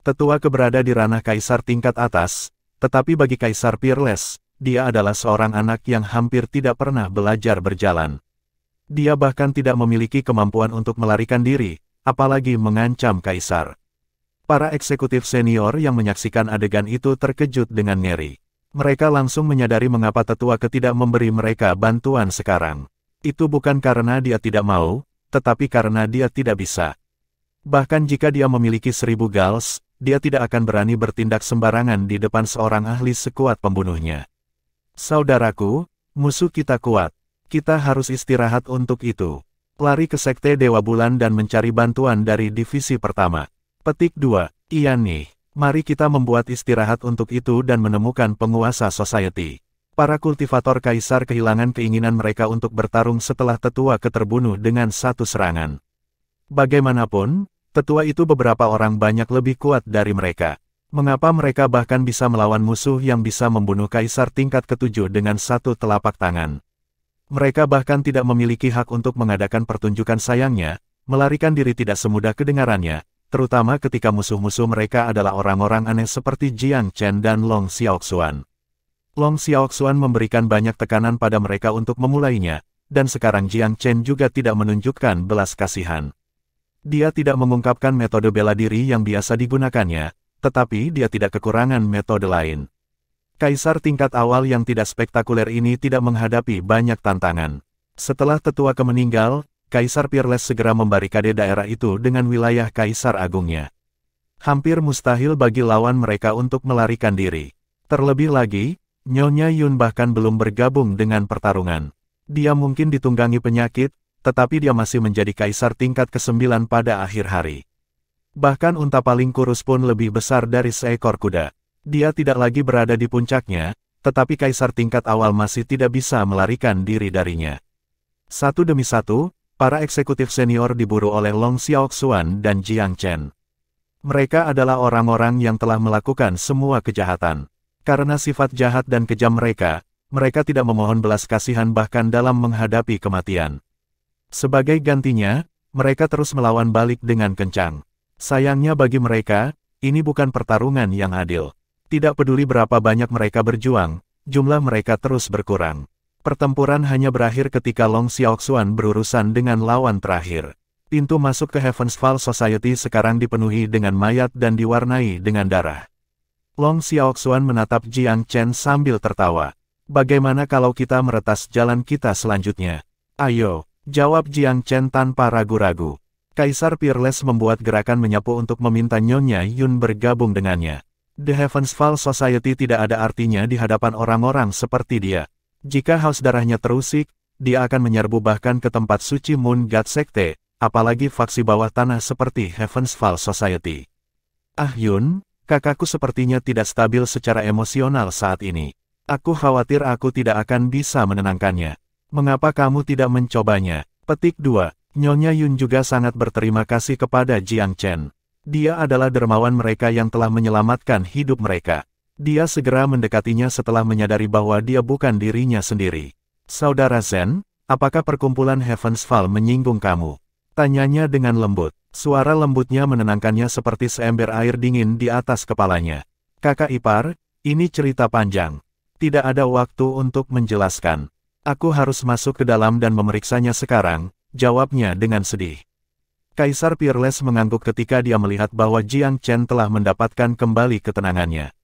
Tetua berada di ranah kaisar tingkat atas, tetapi bagi Kaisar Peerless, dia adalah seorang anak yang hampir tidak pernah belajar berjalan. Dia bahkan tidak memiliki kemampuan untuk melarikan diri, apalagi mengancam kaisar. Para eksekutif senior yang menyaksikan adegan itu terkejut dengan ngeri. Mereka langsung menyadari mengapa tetua tidak memberi mereka bantuan sekarang. Itu bukan karena dia tidak mau, tetapi karena dia tidak bisa. Bahkan jika dia memiliki 1000 gals, dia tidak akan berani bertindak sembarangan di depan seorang ahli sekuat pembunuhnya. Saudaraku, musuh kita kuat. Kita harus istirahat untuk itu. Lari ke Sekte Dewa Bulan dan mencari bantuan dari divisi pertama. Petik 2. Iya nih. Mari kita membuat istirahat untuk itu dan menemukan penguasa society. Para kultivator kaisar kehilangan keinginan mereka untuk bertarung setelah tetua terbunuh dengan satu serangan. Bagaimanapun, tetua itu beberapa orang banyak lebih kuat dari mereka. Mengapa mereka bahkan bisa melawan musuh yang bisa membunuh kaisar tingkat ke-7 dengan satu telapak tangan? Mereka bahkan tidak memiliki hak untuk mengadakan pertunjukan. Sayangnya, melarikan diri tidak semudah kedengarannya, terutama ketika musuh-musuh mereka adalah orang-orang aneh seperti Jiang Chen dan Long Xiaoxuan. Long Xiaoxuan memberikan banyak tekanan pada mereka untuk memulainya, dan sekarang Jiang Chen juga tidak menunjukkan belas kasihan. Dia tidak mengungkapkan metode bela diri yang biasa digunakannya, tetapi dia tidak kekurangan metode lain. Kaisar tingkat awal yang tidak spektakuler ini tidak menghadapi banyak tantangan. Setelah tetua meninggal, Kaisar Peerless segera membarikade daerah itu dengan wilayah Kaisar Agungnya. Hampir mustahil bagi lawan mereka untuk melarikan diri. Terlebih lagi, Nyonya Yun bahkan belum bergabung dengan pertarungan. Dia mungkin ditunggangi penyakit, tetapi dia masih menjadi kaisar tingkat ke-9 pada akhir hari. Bahkan unta paling kurus pun lebih besar dari seekor kuda. Dia tidak lagi berada di puncaknya, tetapi kaisar tingkat awal masih tidak bisa melarikan diri darinya. Satu demi satu, para eksekutif senior diburu oleh Long Xiaoxuan dan Jiang Chen. Mereka adalah orang-orang yang telah melakukan semua kejahatan. Karena sifat jahat dan kejam mereka tidak memohon belas kasihan bahkan dalam menghadapi kematian. Sebagai gantinya, mereka terus melawan balik dengan kencang. Sayangnya bagi mereka, ini bukan pertarungan yang adil. Tidak peduli berapa banyak mereka berjuang, jumlah mereka terus berkurang. Pertempuran hanya berakhir ketika Long Xiaoxuan berurusan dengan lawan terakhir. Pintu masuk ke Heaven's Fall Society sekarang dipenuhi dengan mayat dan diwarnai dengan darah. Long Xiaoxuan menatap Jiang Chen sambil tertawa. Bagaimana kalau kita meretas jalan kita selanjutnya? Ayo, jawab Jiang Chen tanpa ragu-ragu. Kaisar Peerless membuat gerakan menyapu untuk meminta Nyonya Yun bergabung dengannya. The Heaven's Fall Society tidak ada artinya di hadapan orang-orang seperti dia. Jika haus darahnya terusik, dia akan menyerbu bahkan ke tempat suci Moon God Sekte, apalagi faksi bawah tanah seperti Heaven's Fall Society. Ah Yun, kakakku sepertinya tidak stabil secara emosional saat ini. Aku khawatir aku tidak akan bisa menenangkannya. Mengapa kamu tidak mencobanya? Petik 2. Nyonya Yun juga sangat berterima kasih kepada Jiang Chen. Dia adalah dermawan mereka yang telah menyelamatkan hidup mereka. Dia segera mendekatinya setelah menyadari bahwa dia bukan dirinya sendiri. Saudara Zen, apakah perkumpulan Heaven's Fall menyinggung kamu? Tanyanya dengan lembut. Suara lembutnya menenangkannya seperti seember air dingin di atas kepalanya. Kakak ipar, ini cerita panjang. Tidak ada waktu untuk menjelaskan. Aku harus masuk ke dalam dan memeriksanya sekarang, jawabnya dengan sedih. Kaisar Peerless mengangguk ketika dia melihat bahwa Jiang Chen telah mendapatkan kembali ketenangannya.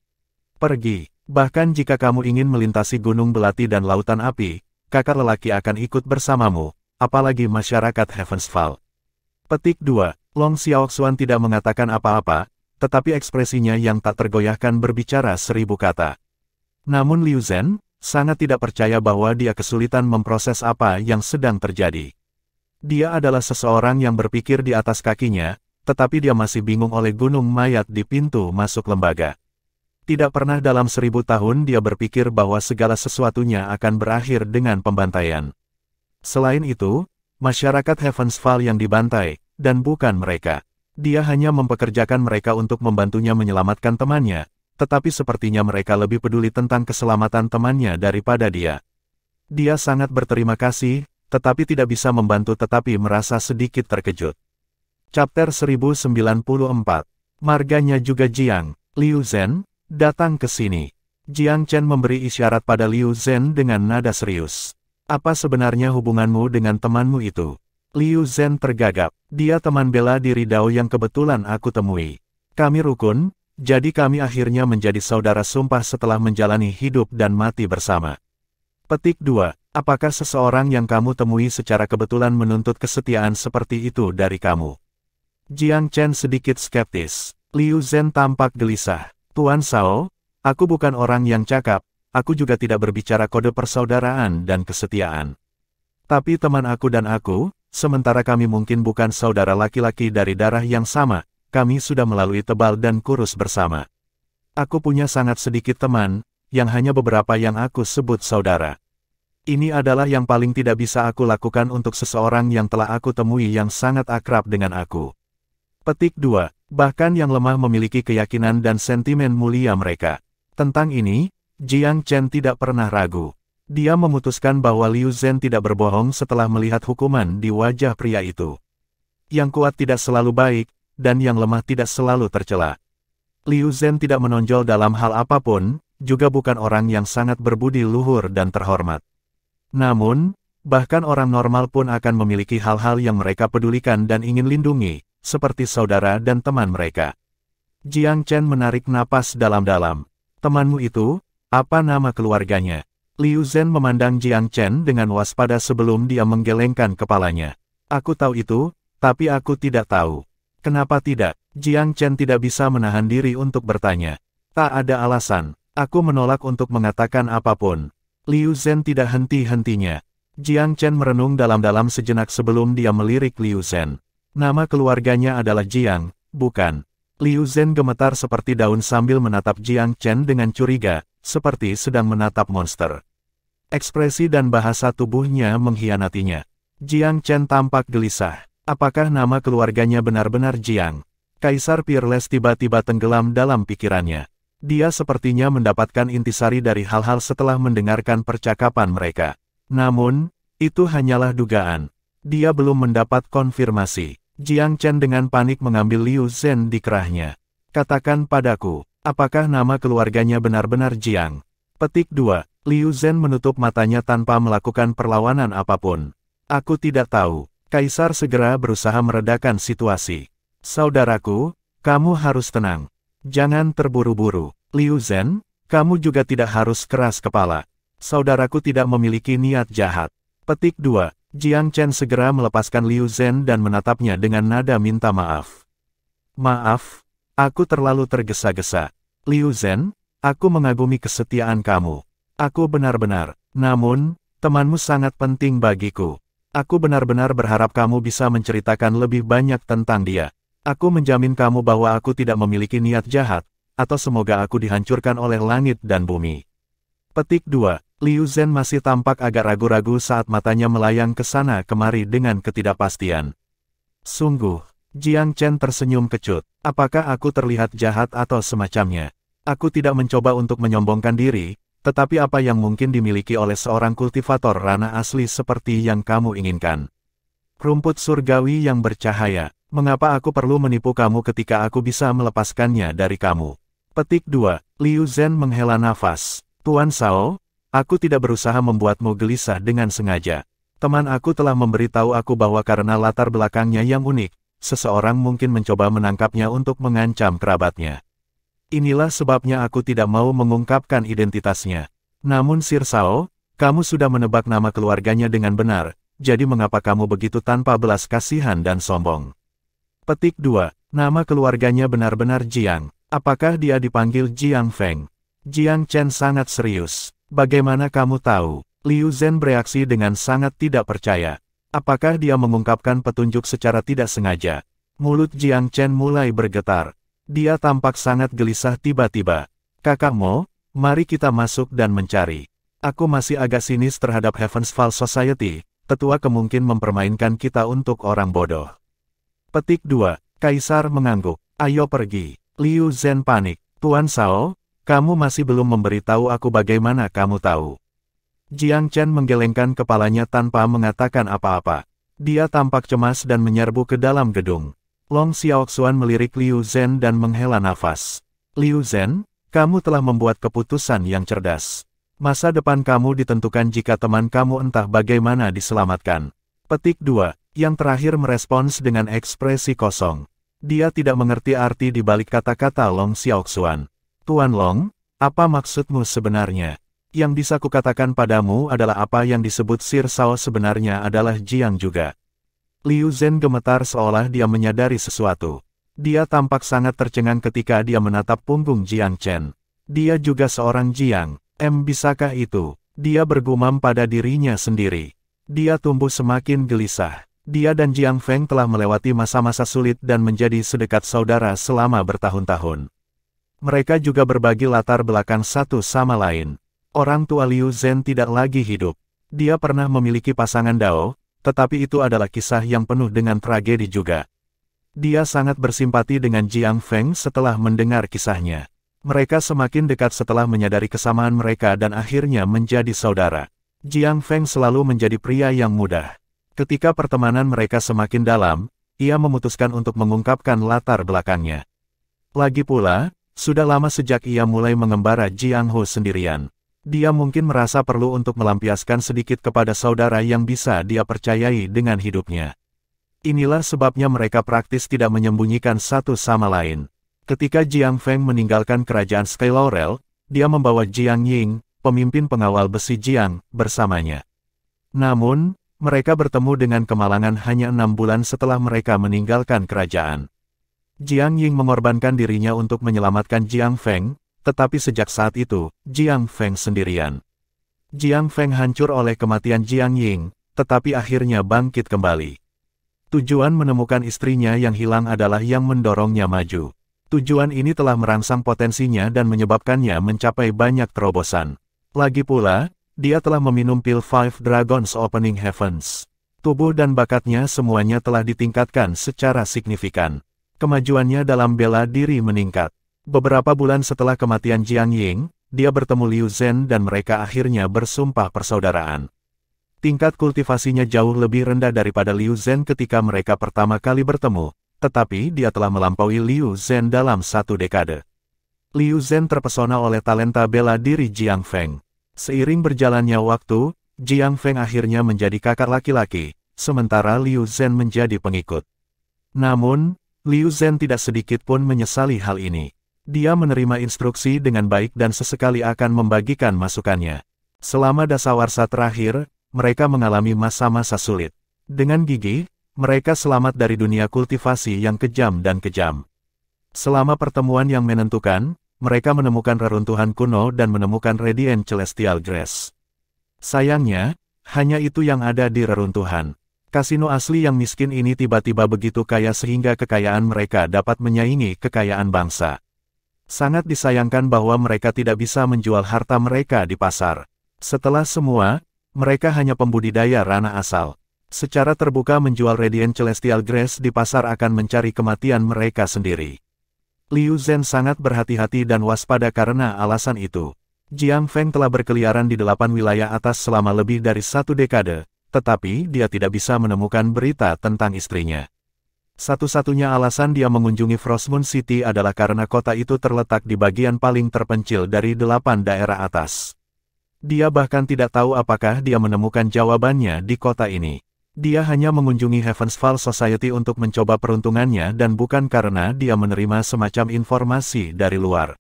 Pergi, bahkan jika kamu ingin melintasi gunung belati dan lautan api, kakak lelaki akan ikut bersamamu, apalagi masyarakat Heaven's Fall. Petik 2. Long Xiaoxuan tidak mengatakan apa-apa, tetapi ekspresinya yang tak tergoyahkan berbicara 1000 kata. Namun Liu Zhen sangat tidak percaya bahwa dia kesulitan memproses apa yang sedang terjadi. Dia adalah seseorang yang berpikir di atas kakinya, tetapi dia masih bingung oleh gunung mayat di pintu masuk lembaga. Tidak pernah dalam 1000 tahun dia berpikir bahwa segala sesuatunya akan berakhir dengan pembantaian. Selain itu, masyarakat Heaven's Fall yang dibantai, dan bukan mereka. Dia hanya mempekerjakan mereka untuk membantunya menyelamatkan temannya, tetapi sepertinya mereka lebih peduli tentang keselamatan temannya daripada dia. Dia sangat berterima kasih, tetapi tidak bisa membantu tetapi merasa sedikit terkejut. Chapter 1094. Marganya juga Jiang, Liu Zhen, datang ke sini. Jiang Chen memberi isyarat pada Liu Zhen dengan nada serius. Apa sebenarnya hubunganmu dengan temanmu itu? Liu Zhen tergagap. Dia teman bela diri Dao yang kebetulan aku temui. Kami rukun, jadi kami akhirnya menjadi saudara sumpah setelah menjalani hidup dan mati bersama. Petik 2. Apakah seseorang yang kamu temui secara kebetulan menuntut kesetiaan seperti itu dari kamu? Jiang Chen sedikit skeptis. Liu Zhen tampak gelisah. Tuan Shao, aku bukan orang yang cakap, aku juga tidak berbicara kode persaudaraan dan kesetiaan. Tapi teman aku dan aku, sementara kami mungkin bukan saudara laki-laki dari darah yang sama, kami sudah melalui tebal dan kurus bersama. Aku punya sangat sedikit teman, yang hanya beberapa yang aku sebut saudara. Ini adalah yang paling tidak bisa aku lakukan untuk seseorang yang telah aku temui yang sangat akrab dengan aku. Petik 2. Bahkan yang lemah memiliki keyakinan dan sentimen mulia mereka. Tentang ini, Jiang Chen tidak pernah ragu. Dia memutuskan bahwa Liu Zhen tidak berbohong setelah melihat hukuman di wajah pria itu. Yang kuat tidak selalu baik, dan yang lemah tidak selalu tercela. Liu Zhen tidak menonjol dalam hal apapun, juga bukan orang yang sangat berbudi luhur dan terhormat. Namun, bahkan orang normal pun akan memiliki hal-hal yang mereka pedulikan dan ingin lindungi, seperti saudara dan teman mereka. Jiang Chen menarik napas dalam-dalam. Temanmu itu, apa nama keluarganya? Liu Zhen memandang Jiang Chen dengan waspada sebelum dia menggelengkan kepalanya. Aku tahu itu, tapi aku tidak tahu. Kenapa tidak? Jiang Chen tidak bisa menahan diri untuk bertanya. Tak ada alasan, aku menolak untuk mengatakan apapun. Liu Zhen tidak henti-hentinya. Jiang Chen merenung dalam-dalam sejenak sebelum dia melirik Liu Zhen. Nama keluarganya adalah Jiang, bukan? Liu Zhen gemetar seperti daun sambil menatap Jiang Chen dengan curiga, seperti sedang menatap monster. Ekspresi dan bahasa tubuhnya mengkhianatinya. Jiang Chen tampak gelisah. Apakah nama keluarganya benar-benar Jiang? Kaisar Peerless tiba-tiba tenggelam dalam pikirannya. Dia sepertinya mendapatkan intisari dari hal-hal setelah mendengarkan percakapan mereka. Namun, itu hanyalah dugaan. Dia belum mendapat konfirmasi. Jiang Chen dengan panik mengambil Liu Zhen di kerahnya. Katakan padaku, apakah nama keluarganya benar-benar Jiang? Petik 2. Liu Zhen menutup matanya tanpa melakukan perlawanan apapun. Aku tidak tahu. Kaisar segera berusaha meredakan situasi. Saudaraku, kamu harus tenang. Jangan terburu-buru. Liu Zhen, kamu juga tidak harus keras kepala. Saudaraku tidak memiliki niat jahat. Petik 2. Jiang Chen segera melepaskan Liu Zhen dan menatapnya dengan nada minta maaf. Maaf, aku terlalu tergesa-gesa. Liu Zhen, aku mengagumi kesetiaan kamu. Aku benar-benar, namun, temanmu sangat penting bagiku. Aku benar-benar berharap kamu bisa menceritakan lebih banyak tentang dia. Aku menjamin kamu bahwa aku tidak memiliki niat jahat, atau semoga aku dihancurkan oleh langit dan bumi. Petik 2. Liu Zhen masih tampak agak ragu-ragu saat matanya melayang ke sana kemari dengan ketidakpastian. Sungguh, Jiang Chen tersenyum kecut. Apakah aku terlihat jahat atau semacamnya? Aku tidak mencoba untuk menyombongkan diri, tetapi apa yang mungkin dimiliki oleh seorang kultivator ranah asli seperti yang kamu inginkan? Rumput surgawi yang bercahaya. Mengapa aku perlu menipu kamu ketika aku bisa melepaskannya dari kamu? Petik 2. Liu Zhen menghela nafas. Tuan Shao, aku tidak berusaha membuatmu gelisah dengan sengaja. Teman aku telah memberitahu aku bahwa karena latar belakangnya yang unik, seseorang mungkin mencoba menangkapnya untuk mengancam kerabatnya. Inilah sebabnya aku tidak mau mengungkapkan identitasnya. Namun Sir Shao, kamu sudah menebak nama keluarganya dengan benar, jadi mengapa kamu begitu tanpa belas kasihan dan sombong? Petik 2. Nama keluarganya benar-benar Jiang. Apakah dia dipanggil Jiang Feng? Jiang Chen sangat serius. Bagaimana kamu tahu? Liu Zhen bereaksi dengan sangat tidak percaya. Apakah dia mengungkapkan petunjuk secara tidak sengaja? Mulut Jiang Chen mulai bergetar. Dia tampak sangat gelisah tiba-tiba. Kakak Mo, mari kita masuk dan mencari. Aku masih agak sinis terhadap Heaven's Fall Society, tetua kemungkinan mempermainkan kita untuk orang bodoh. Petik 2. Kaisar mengangguk. Ayo pergi. Liu Zhen panik. Tuan Shao, Kamu masih belum memberitahu aku bagaimana kamu tahu. Jiang Chen menggelengkan kepalanya tanpa mengatakan apa-apa. Dia tampak cemas dan menyerbu ke dalam gedung. Long Xiaoxuan melirik Liu Zhen dan menghela nafas. Liu Zhen, kamu telah membuat keputusan yang cerdas. Masa depan kamu ditentukan jika teman kamu entah bagaimana diselamatkan. Petik 2. Yang terakhir merespons dengan ekspresi kosong. Dia tidak mengerti arti di balik kata-kata Long Xiaoxuan. Tuan Long, apa maksudmu sebenarnya? Yang bisa kukatakan padamu adalah apa yang disebut Sir Shao sebenarnya adalah Jiang juga. Liu Zhen gemetar seolah dia menyadari sesuatu. Dia tampak sangat tercengang ketika dia menatap punggung Jiang Chen. Dia juga seorang Jiang. Bisakah itu? Dia bergumam pada dirinya sendiri. Dia tumbuh semakin gelisah. Dia dan Jiang Feng telah melewati masa-masa sulit dan menjadi sedekat saudara selama bertahun-tahun. Mereka juga berbagi latar belakang satu sama lain. Orang tua Liu Zhen tidak lagi hidup. Dia pernah memiliki pasangan Dao, tetapi itu adalah kisah yang penuh dengan tragedi juga. Dia sangat bersimpati dengan Jiang Feng setelah mendengar kisahnya. Mereka semakin dekat setelah menyadari kesamaan mereka dan akhirnya menjadi saudara. Jiang Feng selalu menjadi pria yang mudah. Ketika pertemanan mereka semakin dalam, ia memutuskan untuk mengungkapkan latar belakangnya. Lagi pula, sudah lama sejak ia mulai mengembara Jiang Ho sendirian. Dia mungkin merasa perlu untuk melampiaskan sedikit kepada saudara yang bisa dia percayai dengan hidupnya. Inilah sebabnya mereka praktis tidak menyembunyikan satu sama lain. Ketika Jiang Feng meninggalkan kerajaan Sky Laurel, dia membawa Jiang Ying, pemimpin pengawal besi Jiang, bersamanya. Namun, mereka bertemu dengan kemalangan hanya 6 bulan setelah mereka meninggalkan kerajaan. Jiang Ying mengorbankan dirinya untuk menyelamatkan Jiang Feng, tetapi sejak saat itu, Jiang Feng sendirian. Jiang Feng hancur oleh kematian Jiang Ying, tetapi akhirnya bangkit kembali. Tujuan menemukan istrinya yang hilang adalah yang mendorongnya maju. Tujuan ini telah merangsang potensinya dan menyebabkannya mencapai banyak terobosan. Lagi pula, dia telah meminum pil Five Dragons Opening Heavens. Tubuh dan bakatnya semuanya telah ditingkatkan secara signifikan. Kemajuannya dalam bela diri meningkat. Beberapa bulan setelah kematian Jiang Ying, dia bertemu Liu Zhen dan mereka akhirnya bersumpah persaudaraan. Tingkat kultivasinya jauh lebih rendah daripada Liu Zhen ketika mereka pertama kali bertemu, tetapi dia telah melampaui Liu Zhen dalam 1 dekade. Liu Zhen terpesona oleh talenta bela diri Jiang Feng. Seiring berjalannya waktu, Jiang Feng akhirnya menjadi kakak laki-laki, sementara Liu Zhen menjadi pengikut. Namun, Liu Zhen tidak sedikit pun menyesali hal ini. Dia menerima instruksi dengan baik dan sesekali akan membagikan masukannya. Selama dasawarsa terakhir, mereka mengalami masa-masa sulit. Dengan gigih, mereka selamat dari dunia kultivasi yang kejam dan kejam. Selama pertemuan yang menentukan, mereka menemukan reruntuhan kuno dan menemukan Radiant Celestial Grass. Sayangnya, hanya itu yang ada di reruntuhan. Kasino asli yang miskin ini tiba-tiba begitu kaya sehingga kekayaan mereka dapat menyaingi kekayaan bangsa. Sangat disayangkan bahwa mereka tidak bisa menjual harta mereka di pasar. Setelah semua, mereka hanya pembudidaya ranah asal. Secara terbuka menjual Radiant Celestial Grass di pasar akan mencari kematian mereka sendiri. Liu Zhen sangat berhati-hati dan waspada karena alasan itu. Jiang Feng telah berkeliaran di 8 wilayah atas selama lebih dari 1 dekade. Tetapi dia tidak bisa menemukan berita tentang istrinya. Satu-satunya alasan dia mengunjungi Frostmoon City adalah karena kota itu terletak di bagian paling terpencil dari 8 daerah atas. Dia bahkan tidak tahu apakah dia menemukan jawabannya di kota ini. Dia hanya mengunjungi Heavensfall Society untuk mencoba peruntungannya dan bukan karena dia menerima semacam informasi dari luar.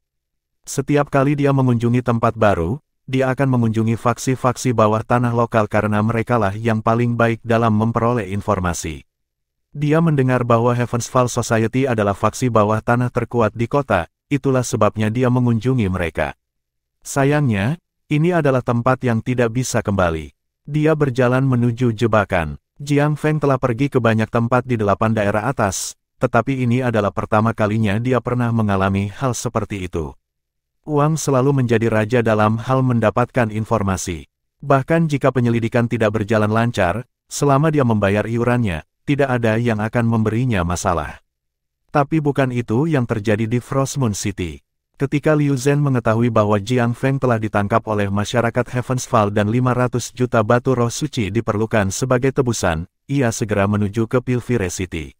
Setiap kali dia mengunjungi tempat baru, dia akan mengunjungi faksi-faksi bawah tanah lokal karena merekalah yang paling baik dalam memperoleh informasi. Dia mendengar bahwa Heavensfall Society adalah faksi bawah tanah terkuat di kota, itulah sebabnya dia mengunjungi mereka. Sayangnya, ini adalah tempat yang tidak bisa kembali. Dia berjalan menuju jebakan. Jiang Feng telah pergi ke banyak tempat di 8 daerah atas, tetapi ini adalah pertama kalinya dia pernah mengalami hal seperti itu. Uang selalu menjadi raja dalam hal mendapatkan informasi. Bahkan jika penyelidikan tidak berjalan lancar, selama dia membayar iurannya, tidak ada yang akan memberinya masalah. Tapi bukan itu yang terjadi di Frostmoon City. Ketika Liu Zhen mengetahui bahwa Jiang Feng telah ditangkap oleh masyarakat Heavensfall dan 500 juta batu roh suci diperlukan sebagai tebusan, ia segera menuju ke Pilvire City.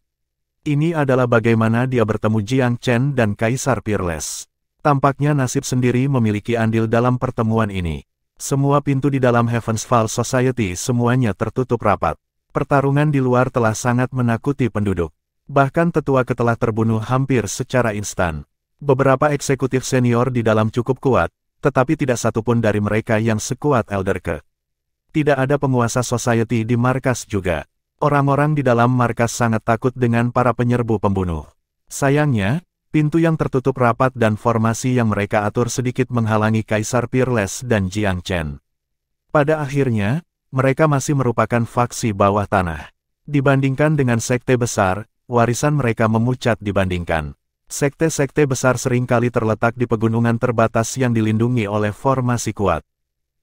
Ini adalah bagaimana dia bertemu Jiang Chen dan Kaisar Peerless. Tampaknya nasib sendiri memiliki andil dalam pertemuan ini. Semua pintu di dalam Heavensfall Society semuanya tertutup rapat. Pertarungan di luar telah sangat menakuti penduduk. Bahkan tetua telah terbunuh hampir secara instan. Beberapa eksekutif senior di dalam cukup kuat, tetapi tidak satupun dari mereka yang sekuat Elder Ke. Tidak ada penguasa society di markas juga. Orang-orang di dalam markas sangat takut dengan para penyerbu pembunuh. Sayangnya, pintu yang tertutup rapat dan formasi yang mereka atur sedikit menghalangi Kaisar Peerless dan Jiang Chen. Pada akhirnya, mereka masih merupakan faksi bawah tanah. Dibandingkan dengan sekte besar, warisan mereka memucat dibandingkan. Sekte-sekte besar seringkali terletak di pegunungan terbatas yang dilindungi oleh formasi kuat.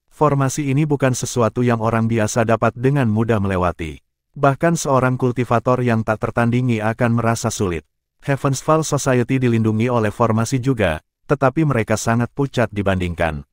Formasi ini bukan sesuatu yang orang biasa dapat dengan mudah melewati. Bahkan seorang kultivator yang tak tertandingi akan merasa sulit. Heavensfall Society dilindungi oleh formasi juga, tetapi mereka sangat pucat dibandingkan.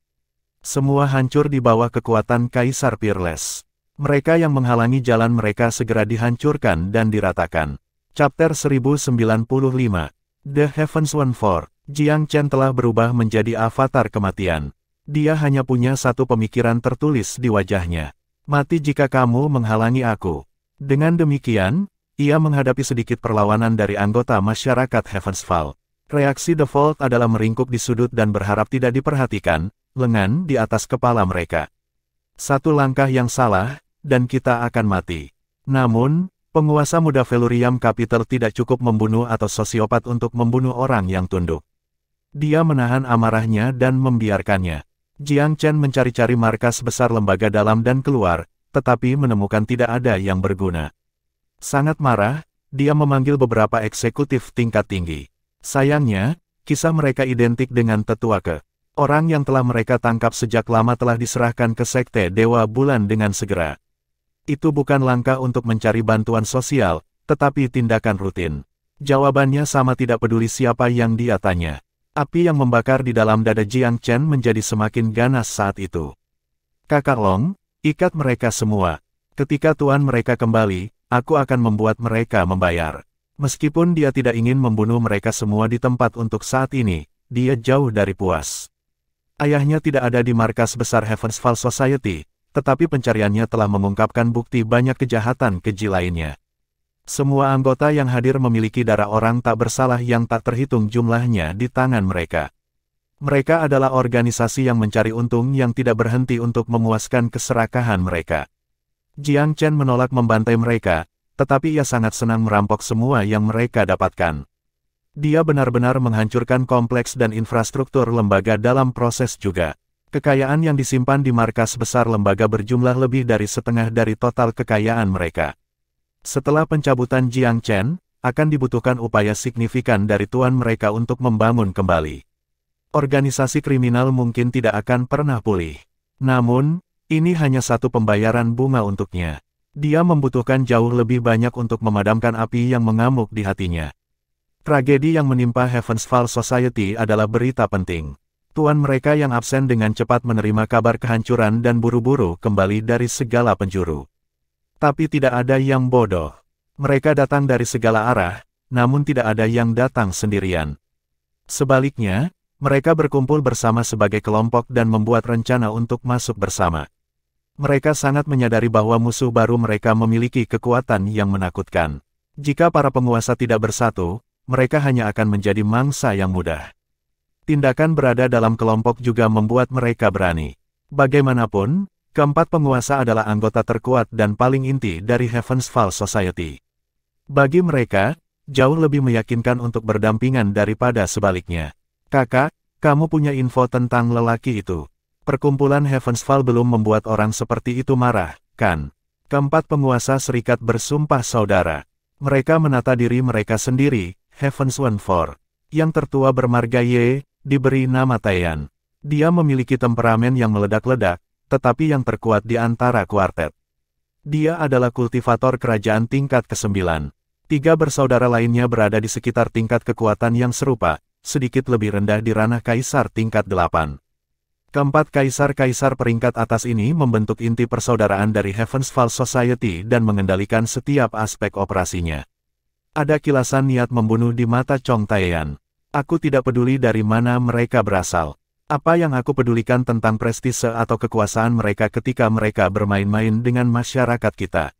Semua hancur di bawah kekuatan Kaisar Peerless. Mereka yang menghalangi jalan mereka segera dihancurkan dan diratakan. Chapter 1095 The Heavens One 4, Jiang Chen telah berubah menjadi avatar kematian. Dia hanya punya satu pemikiran tertulis di wajahnya. Mati jika kamu menghalangi aku. Dengan demikian, ia menghadapi sedikit perlawanan dari anggota masyarakat Heavensfall. Reaksi default adalah meringkuk di sudut dan berharap tidak diperhatikan, lengan di atas kepala mereka. Satu langkah yang salah, dan kita akan mati. Namun, penguasa muda Velurium Capital tidak cukup membunuh atau sosiopat untuk membunuh orang yang tunduk. Dia menahan amarahnya dan membiarkannya. Jiang Chen mencari-cari markas besar lembaga dalam dan keluar, tetapi menemukan tidak ada yang berguna. Sangat marah, dia memanggil beberapa eksekutif tingkat tinggi. Sayangnya, kisah mereka identik dengan tetua Ke. Orang yang telah mereka tangkap sejak lama telah diserahkan ke Sekte Dewa Bulan dengan segera. Itu bukan langkah untuk mencari bantuan sosial, tetapi tindakan rutin. Jawabannya sama, tidak peduli siapa yang dia tanya. Api yang membakar di dalam dada Jiang Chen menjadi semakin ganas saat itu. Kakak Long, ikat mereka semua. Ketika tuan mereka kembali, aku akan membuat mereka membayar. Meskipun dia tidak ingin membunuh mereka semua di tempat untuk saat ini, dia jauh dari puas. Ayahnya tidak ada di markas besar Heavensfall Society, tetapi pencariannya telah mengungkapkan bukti banyak kejahatan keji lainnya. Semua anggota yang hadir memiliki darah orang tak bersalah yang tak terhitung jumlahnya di tangan mereka. Mereka adalah organisasi yang mencari untung yang tidak berhenti untuk memuaskan keserakahan mereka. Jiang Chen menolak membantai mereka, tetapi ia sangat senang merampok semua yang mereka dapatkan. Dia benar-benar menghancurkan kompleks dan infrastruktur lembaga dalam proses juga. Kekayaan yang disimpan di markas besar lembaga berjumlah lebih dari setengah dari total kekayaan mereka. Setelah pencabutan Jiang Chen, akan dibutuhkan upaya signifikan dari tuan mereka untuk membangun kembali. Organisasi kriminal mungkin tidak akan pernah pulih. Namun, ini hanya satu pembayaran bunga untuknya. Dia membutuhkan jauh lebih banyak untuk memadamkan api yang mengamuk di hatinya. Tragedi yang menimpa Heavensfall Society adalah berita penting. Tuan mereka yang absen dengan cepat menerima kabar kehancuran dan buru-buru kembali dari segala penjuru. Tapi tidak ada yang bodoh. Mereka datang dari segala arah, namun tidak ada yang datang sendirian. Sebaliknya, mereka berkumpul bersama sebagai kelompok dan membuat rencana untuk masuk bersama. Mereka sangat menyadari bahwa musuh baru mereka memiliki kekuatan yang menakutkan. Jika para penguasa tidak bersatu, mereka hanya akan menjadi mangsa yang mudah. Tindakan berada dalam kelompok juga membuat mereka berani. Bagaimanapun, keempat penguasa adalah anggota terkuat dan paling inti dari Heavensfall Society. Bagi mereka, jauh lebih meyakinkan untuk berdampingan daripada sebaliknya. Kakak, kamu punya info tentang lelaki itu. Perkumpulan Heavensfall belum membuat orang seperti itu marah, kan? Keempat penguasa serikat bersumpah saudara. Mereka menata diri mereka sendiri, Heavens One 4. Yang tertua bermarga Ye, diberi nama Taeyan. Dia memiliki temperamen yang meledak-ledak, tetapi yang terkuat di antara kuartet. Dia adalah kultivator kerajaan tingkat ke-9. 3 bersaudara lainnya berada di sekitar tingkat kekuatan yang serupa, sedikit lebih rendah di ranah kaisar tingkat 8. Keempat kaisar-kaisar peringkat atas ini membentuk inti persaudaraan dari Heaven's Fall Society dan mengendalikan setiap aspek operasinya. Ada kilasan niat membunuh di mata Chong Taeyan. Aku tidak peduli dari mana mereka berasal. Apa yang aku pedulikan tentang prestise atau kekuasaan mereka ketika mereka bermain-main dengan masyarakat kita.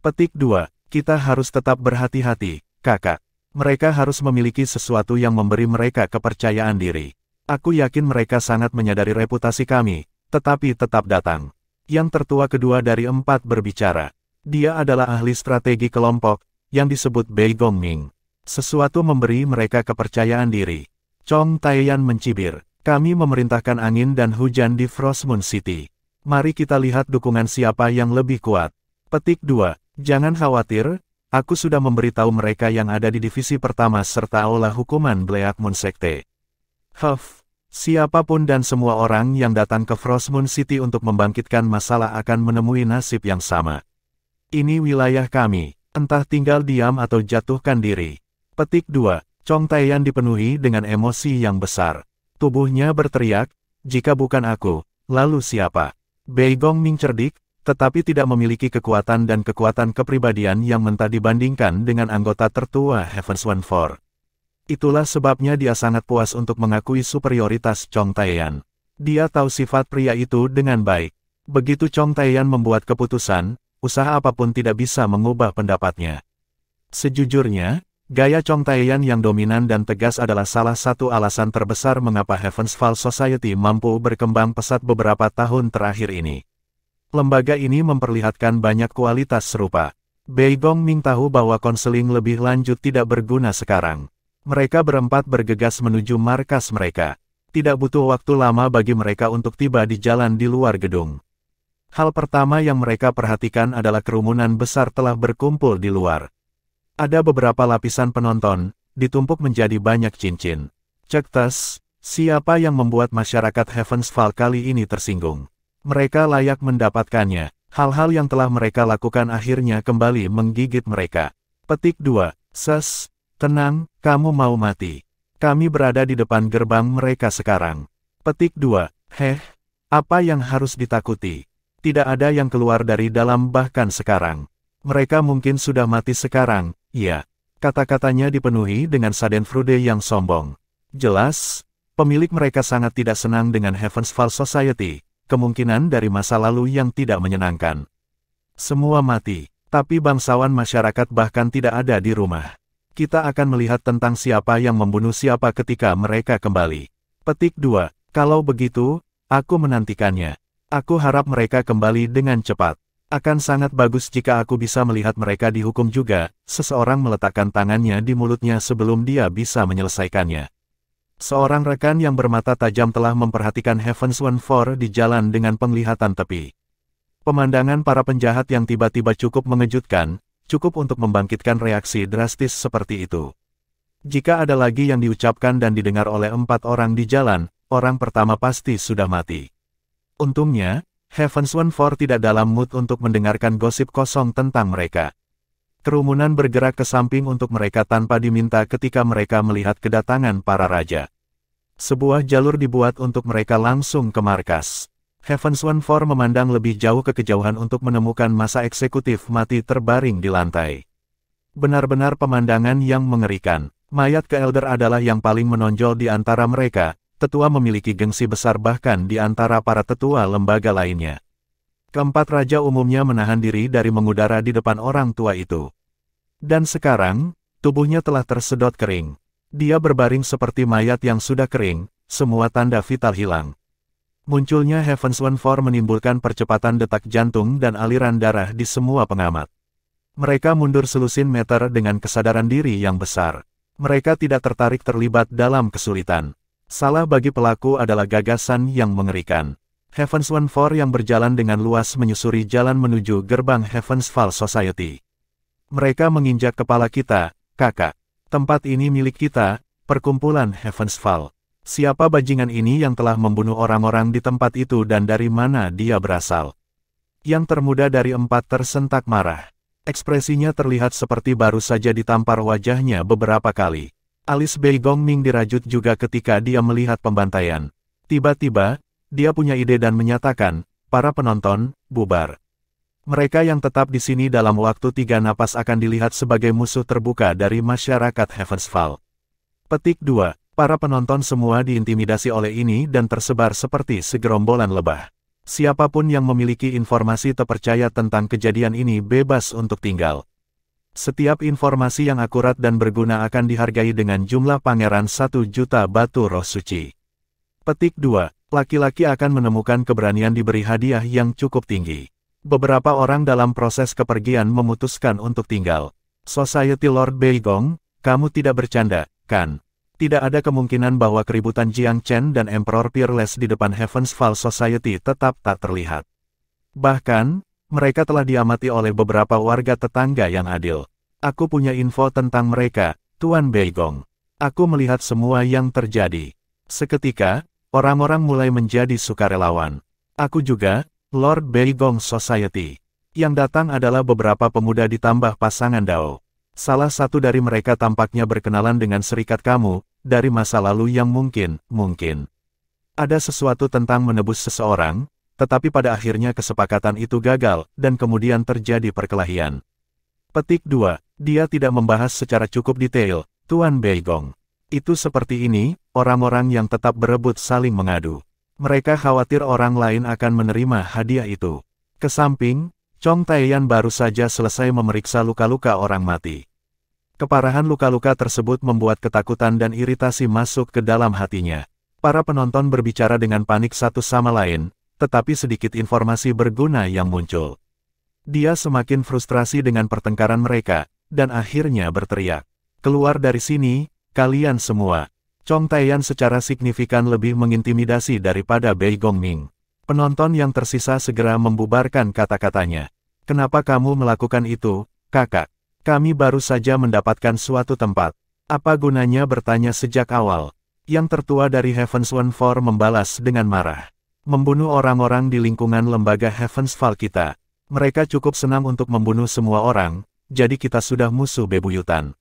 Petik 2. Kita harus tetap berhati-hati, kakak. Mereka harus memiliki sesuatu yang memberi mereka kepercayaan diri. Aku yakin mereka sangat menyadari reputasi kami, tetapi tetap datang. Yang tertua kedua dari 4 berbicara. Dia adalah ahli strategi kelompok, yang disebut Bei Gongming. Sesuatu memberi mereka kepercayaan diri. Chong Taeyan mencibir. Kami memerintahkan angin dan hujan di Frost Moon City. Mari kita lihat dukungan siapa yang lebih kuat. Petik 2. Jangan khawatir, aku sudah memberitahu mereka yang ada di divisi pertama serta aula hukuman Black Moon Sekte. Siapapun dan semua orang yang datang ke Frost Moon City untuk membangkitkan masalah akan menemui nasib yang sama. Ini wilayah kami, entah tinggal diam atau jatuhkan diri. Petik 2. Chong Taeyan dipenuhi dengan emosi yang besar. Tubuhnya berteriak, jika bukan aku, lalu siapa? Bei Gongming cerdik, tetapi tidak memiliki kekuatan dan kekuatan kepribadian yang mentah dibandingkan dengan anggota tertua Heaven's 14. Itulah sebabnya dia sangat puas untuk mengakui superioritas Chong Taeyan. Dia tahu sifat pria itu dengan baik. Begitu Chong Taeyan membuat keputusan, usaha apapun tidak bisa mengubah pendapatnya. Sejujurnya, gaya Chong Taeyan yang dominan dan tegas adalah salah satu alasan terbesar mengapa Heaven's Fall Society mampu berkembang pesat beberapa tahun terakhir ini. Lembaga ini memperlihatkan banyak kualitas serupa. Bei Gongming tahu bahwa konseling lebih lanjut tidak berguna sekarang. Mereka berempat bergegas menuju markas mereka. Tidak butuh waktu lama bagi mereka untuk tiba di jalan di luar gedung. Hal pertama yang mereka perhatikan adalah kerumunan besar telah berkumpul di luar. Ada beberapa lapisan penonton, ditumpuk menjadi banyak cincin. Cek tes, siapa yang membuat masyarakat Heaven's Fall kali ini tersinggung? Mereka layak mendapatkannya. Hal-hal yang telah mereka lakukan akhirnya kembali menggigit mereka. Petik 2. Tenang, kamu mau mati. Kami berada di depan gerbang mereka sekarang. Petik 2. Apa yang harus ditakuti? Tidak ada yang keluar dari dalam bahkan sekarang. Mereka mungkin sudah mati sekarang, ya. Kata-katanya dipenuhi dengan schadenfreude yang sombong. Jelas, pemilik mereka sangat tidak senang dengan Heaven's Fall Society. Kemungkinan dari masa lalu yang tidak menyenangkan. Semua mati, tapi bangsawan masyarakat bahkan tidak ada di rumah. Kita akan melihat tentang siapa yang membunuh siapa ketika mereka kembali. Petik 2. Kalau begitu, aku menantikannya. Aku harap mereka kembali dengan cepat. Akan sangat bagus jika aku bisa melihat mereka dihukum juga. Seseorang meletakkan tangannya di mulutnya sebelum dia bisa menyelesaikannya. Seorang rekan yang bermata tajam telah memperhatikan Heaven's 14 di jalan dengan penglihatan tepi. Pemandangan para penjahat yang tiba-tiba cukup mengejutkan, cukup untuk membangkitkan reaksi drastis seperti itu. Jika ada lagi yang diucapkan dan didengar oleh 4 orang di jalan, orang pertama pasti sudah mati. Untungnya, Heaven's 14 tidak dalam mood untuk mendengarkan gosip kosong tentang mereka. Kerumunan bergerak ke samping untuk mereka tanpa diminta ketika mereka melihat kedatangan para raja. Sebuah jalur dibuat untuk mereka langsung ke markas. Heaven's 14 memandang lebih jauh ke kejauhan untuk menemukan masa eksekutif mati terbaring di lantai. Benar-benar pemandangan yang mengerikan. Mayat ke-elder adalah yang paling menonjol di antara mereka. Tetua memiliki gengsi besar bahkan di antara para tetua lembaga lainnya. Keempat raja umumnya menahan diri dari mengudara di depan orang tua itu. Dan sekarang, tubuhnya telah tersedot kering. Dia berbaring seperti mayat yang sudah kering, semua tanda vital hilang. Munculnya Heaven's 14 menimbulkan percepatan detak jantung dan aliran darah di semua pengamat. Mereka mundur selusin meter dengan kesadaran diri yang besar. Mereka tidak tertarik terlibat dalam kesulitan. Salah bagi pelaku adalah gagasan yang mengerikan. Heaven's 14 yang berjalan dengan luas menyusuri jalan menuju gerbang Heaven's Fall Society. Mereka menginjak kepala kita, kakak. Tempat ini milik kita, perkumpulan Heaven's Fall. Siapa bajingan ini yang telah membunuh orang-orang di tempat itu dan dari mana dia berasal? Yang termuda dari 4 tersentak marah. Ekspresinya terlihat seperti baru saja ditampar wajahnya beberapa kali. Alis Bei Gongming dirajut juga ketika dia melihat pembantaian. Tiba-tiba, dia punya ide dan menyatakan, para penonton, bubar. Mereka yang tetap di sini dalam waktu 3 napas akan dilihat sebagai musuh terbuka dari masyarakat Heavensfall. Petik 2. Para penonton semua diintimidasi oleh ini dan tersebar seperti segerombolan lebah. Siapapun yang memiliki informasi terpercaya tentang kejadian ini bebas untuk tinggal. Setiap informasi yang akurat dan berguna akan dihargai dengan jumlah pangeran 1 juta batu roh suci. Petik 2. Laki-laki akan menemukan keberanian diberi hadiah yang cukup tinggi. Beberapa orang dalam proses kepergian memutuskan untuk tinggal. Society Lord Beigong, kamu tidak bercanda, kan? Tidak ada kemungkinan bahwa keributan Jiang Chen dan Emperor Peerless di depan Heavensfall Society tetap tak terlihat. Bahkan, mereka telah diamati oleh beberapa warga tetangga yang adil. Aku punya info tentang mereka, Tuan Beigong. Aku melihat semua yang terjadi. Seketika, orang-orang mulai menjadi sukarelawan. Aku juga, Lord Beigong Society. Yang datang adalah beberapa pemuda ditambah pasangan Dao. Salah satu dari mereka tampaknya berkenalan dengan serikat kamu, dari masa lalu yang mungkin. Ada sesuatu tentang menebus seseorang, tetapi pada akhirnya kesepakatan itu gagal, dan kemudian terjadi perkelahian. Petik 2. Dia tidak membahas secara cukup detail, Tuan Beigong. Itu seperti ini, orang-orang yang tetap berebut saling mengadu. Mereka khawatir orang lain akan menerima hadiah itu. Kesamping, Chong Taeyan baru saja selesai memeriksa luka-luka orang mati. Keparahan luka-luka tersebut membuat ketakutan dan iritasi masuk ke dalam hatinya. Para penonton berbicara dengan panik satu sama lain, tetapi sedikit informasi berguna yang muncul. Dia semakin frustrasi dengan pertengkaran mereka, dan akhirnya berteriak. Keluar dari sini, kalian semua. Chong Taeyan secara signifikan lebih mengintimidasi daripada Bei Gongming. Penonton yang tersisa segera membubarkan kata-katanya. Kenapa kamu melakukan itu, kakak? Kami baru saja mendapatkan suatu tempat. Apa gunanya bertanya sejak awal? Yang tertua dari Heavensfall membalas dengan marah. Membunuh orang-orang di lingkungan lembaga Heavensfall kita. Mereka cukup senang untuk membunuh semua orang, jadi kita sudah musuh bebuyutan.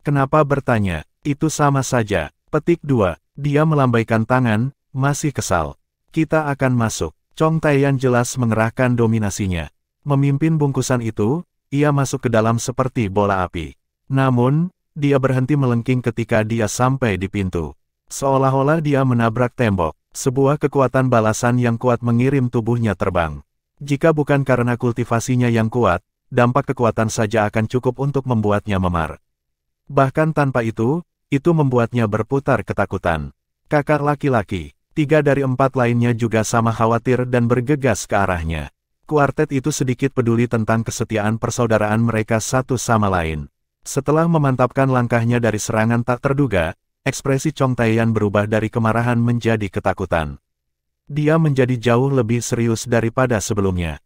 Kenapa bertanya? Itu sama saja. Petik 2. Dia melambaikan tangan, masih kesal. Kita akan masuk. Chong Taeyan jelas mengerahkan dominasinya. Memimpin bungkusan itu, ia masuk ke dalam seperti bola api. Namun, dia berhenti melengking ketika dia sampai di pintu. Seolah-olah dia menabrak tembok. Sebuah kekuatan balasan yang kuat mengirim tubuhnya terbang. Jika bukan karena kultivasinya yang kuat, dampak kekuatan saja akan cukup untuk membuatnya memar. Bahkan tanpa itu membuatnya berputar ketakutan. Kakak laki-laki, 3 dari 4 lainnya juga sama khawatir dan bergegas ke arahnya. Kuartet itu sedikit peduli tentang kesetiaan persaudaraan mereka satu sama lain. Setelah memantapkan langkahnya dari serangan tak terduga, ekspresi Chong Taeyan berubah dari kemarahan menjadi ketakutan. Dia menjadi jauh lebih serius daripada sebelumnya.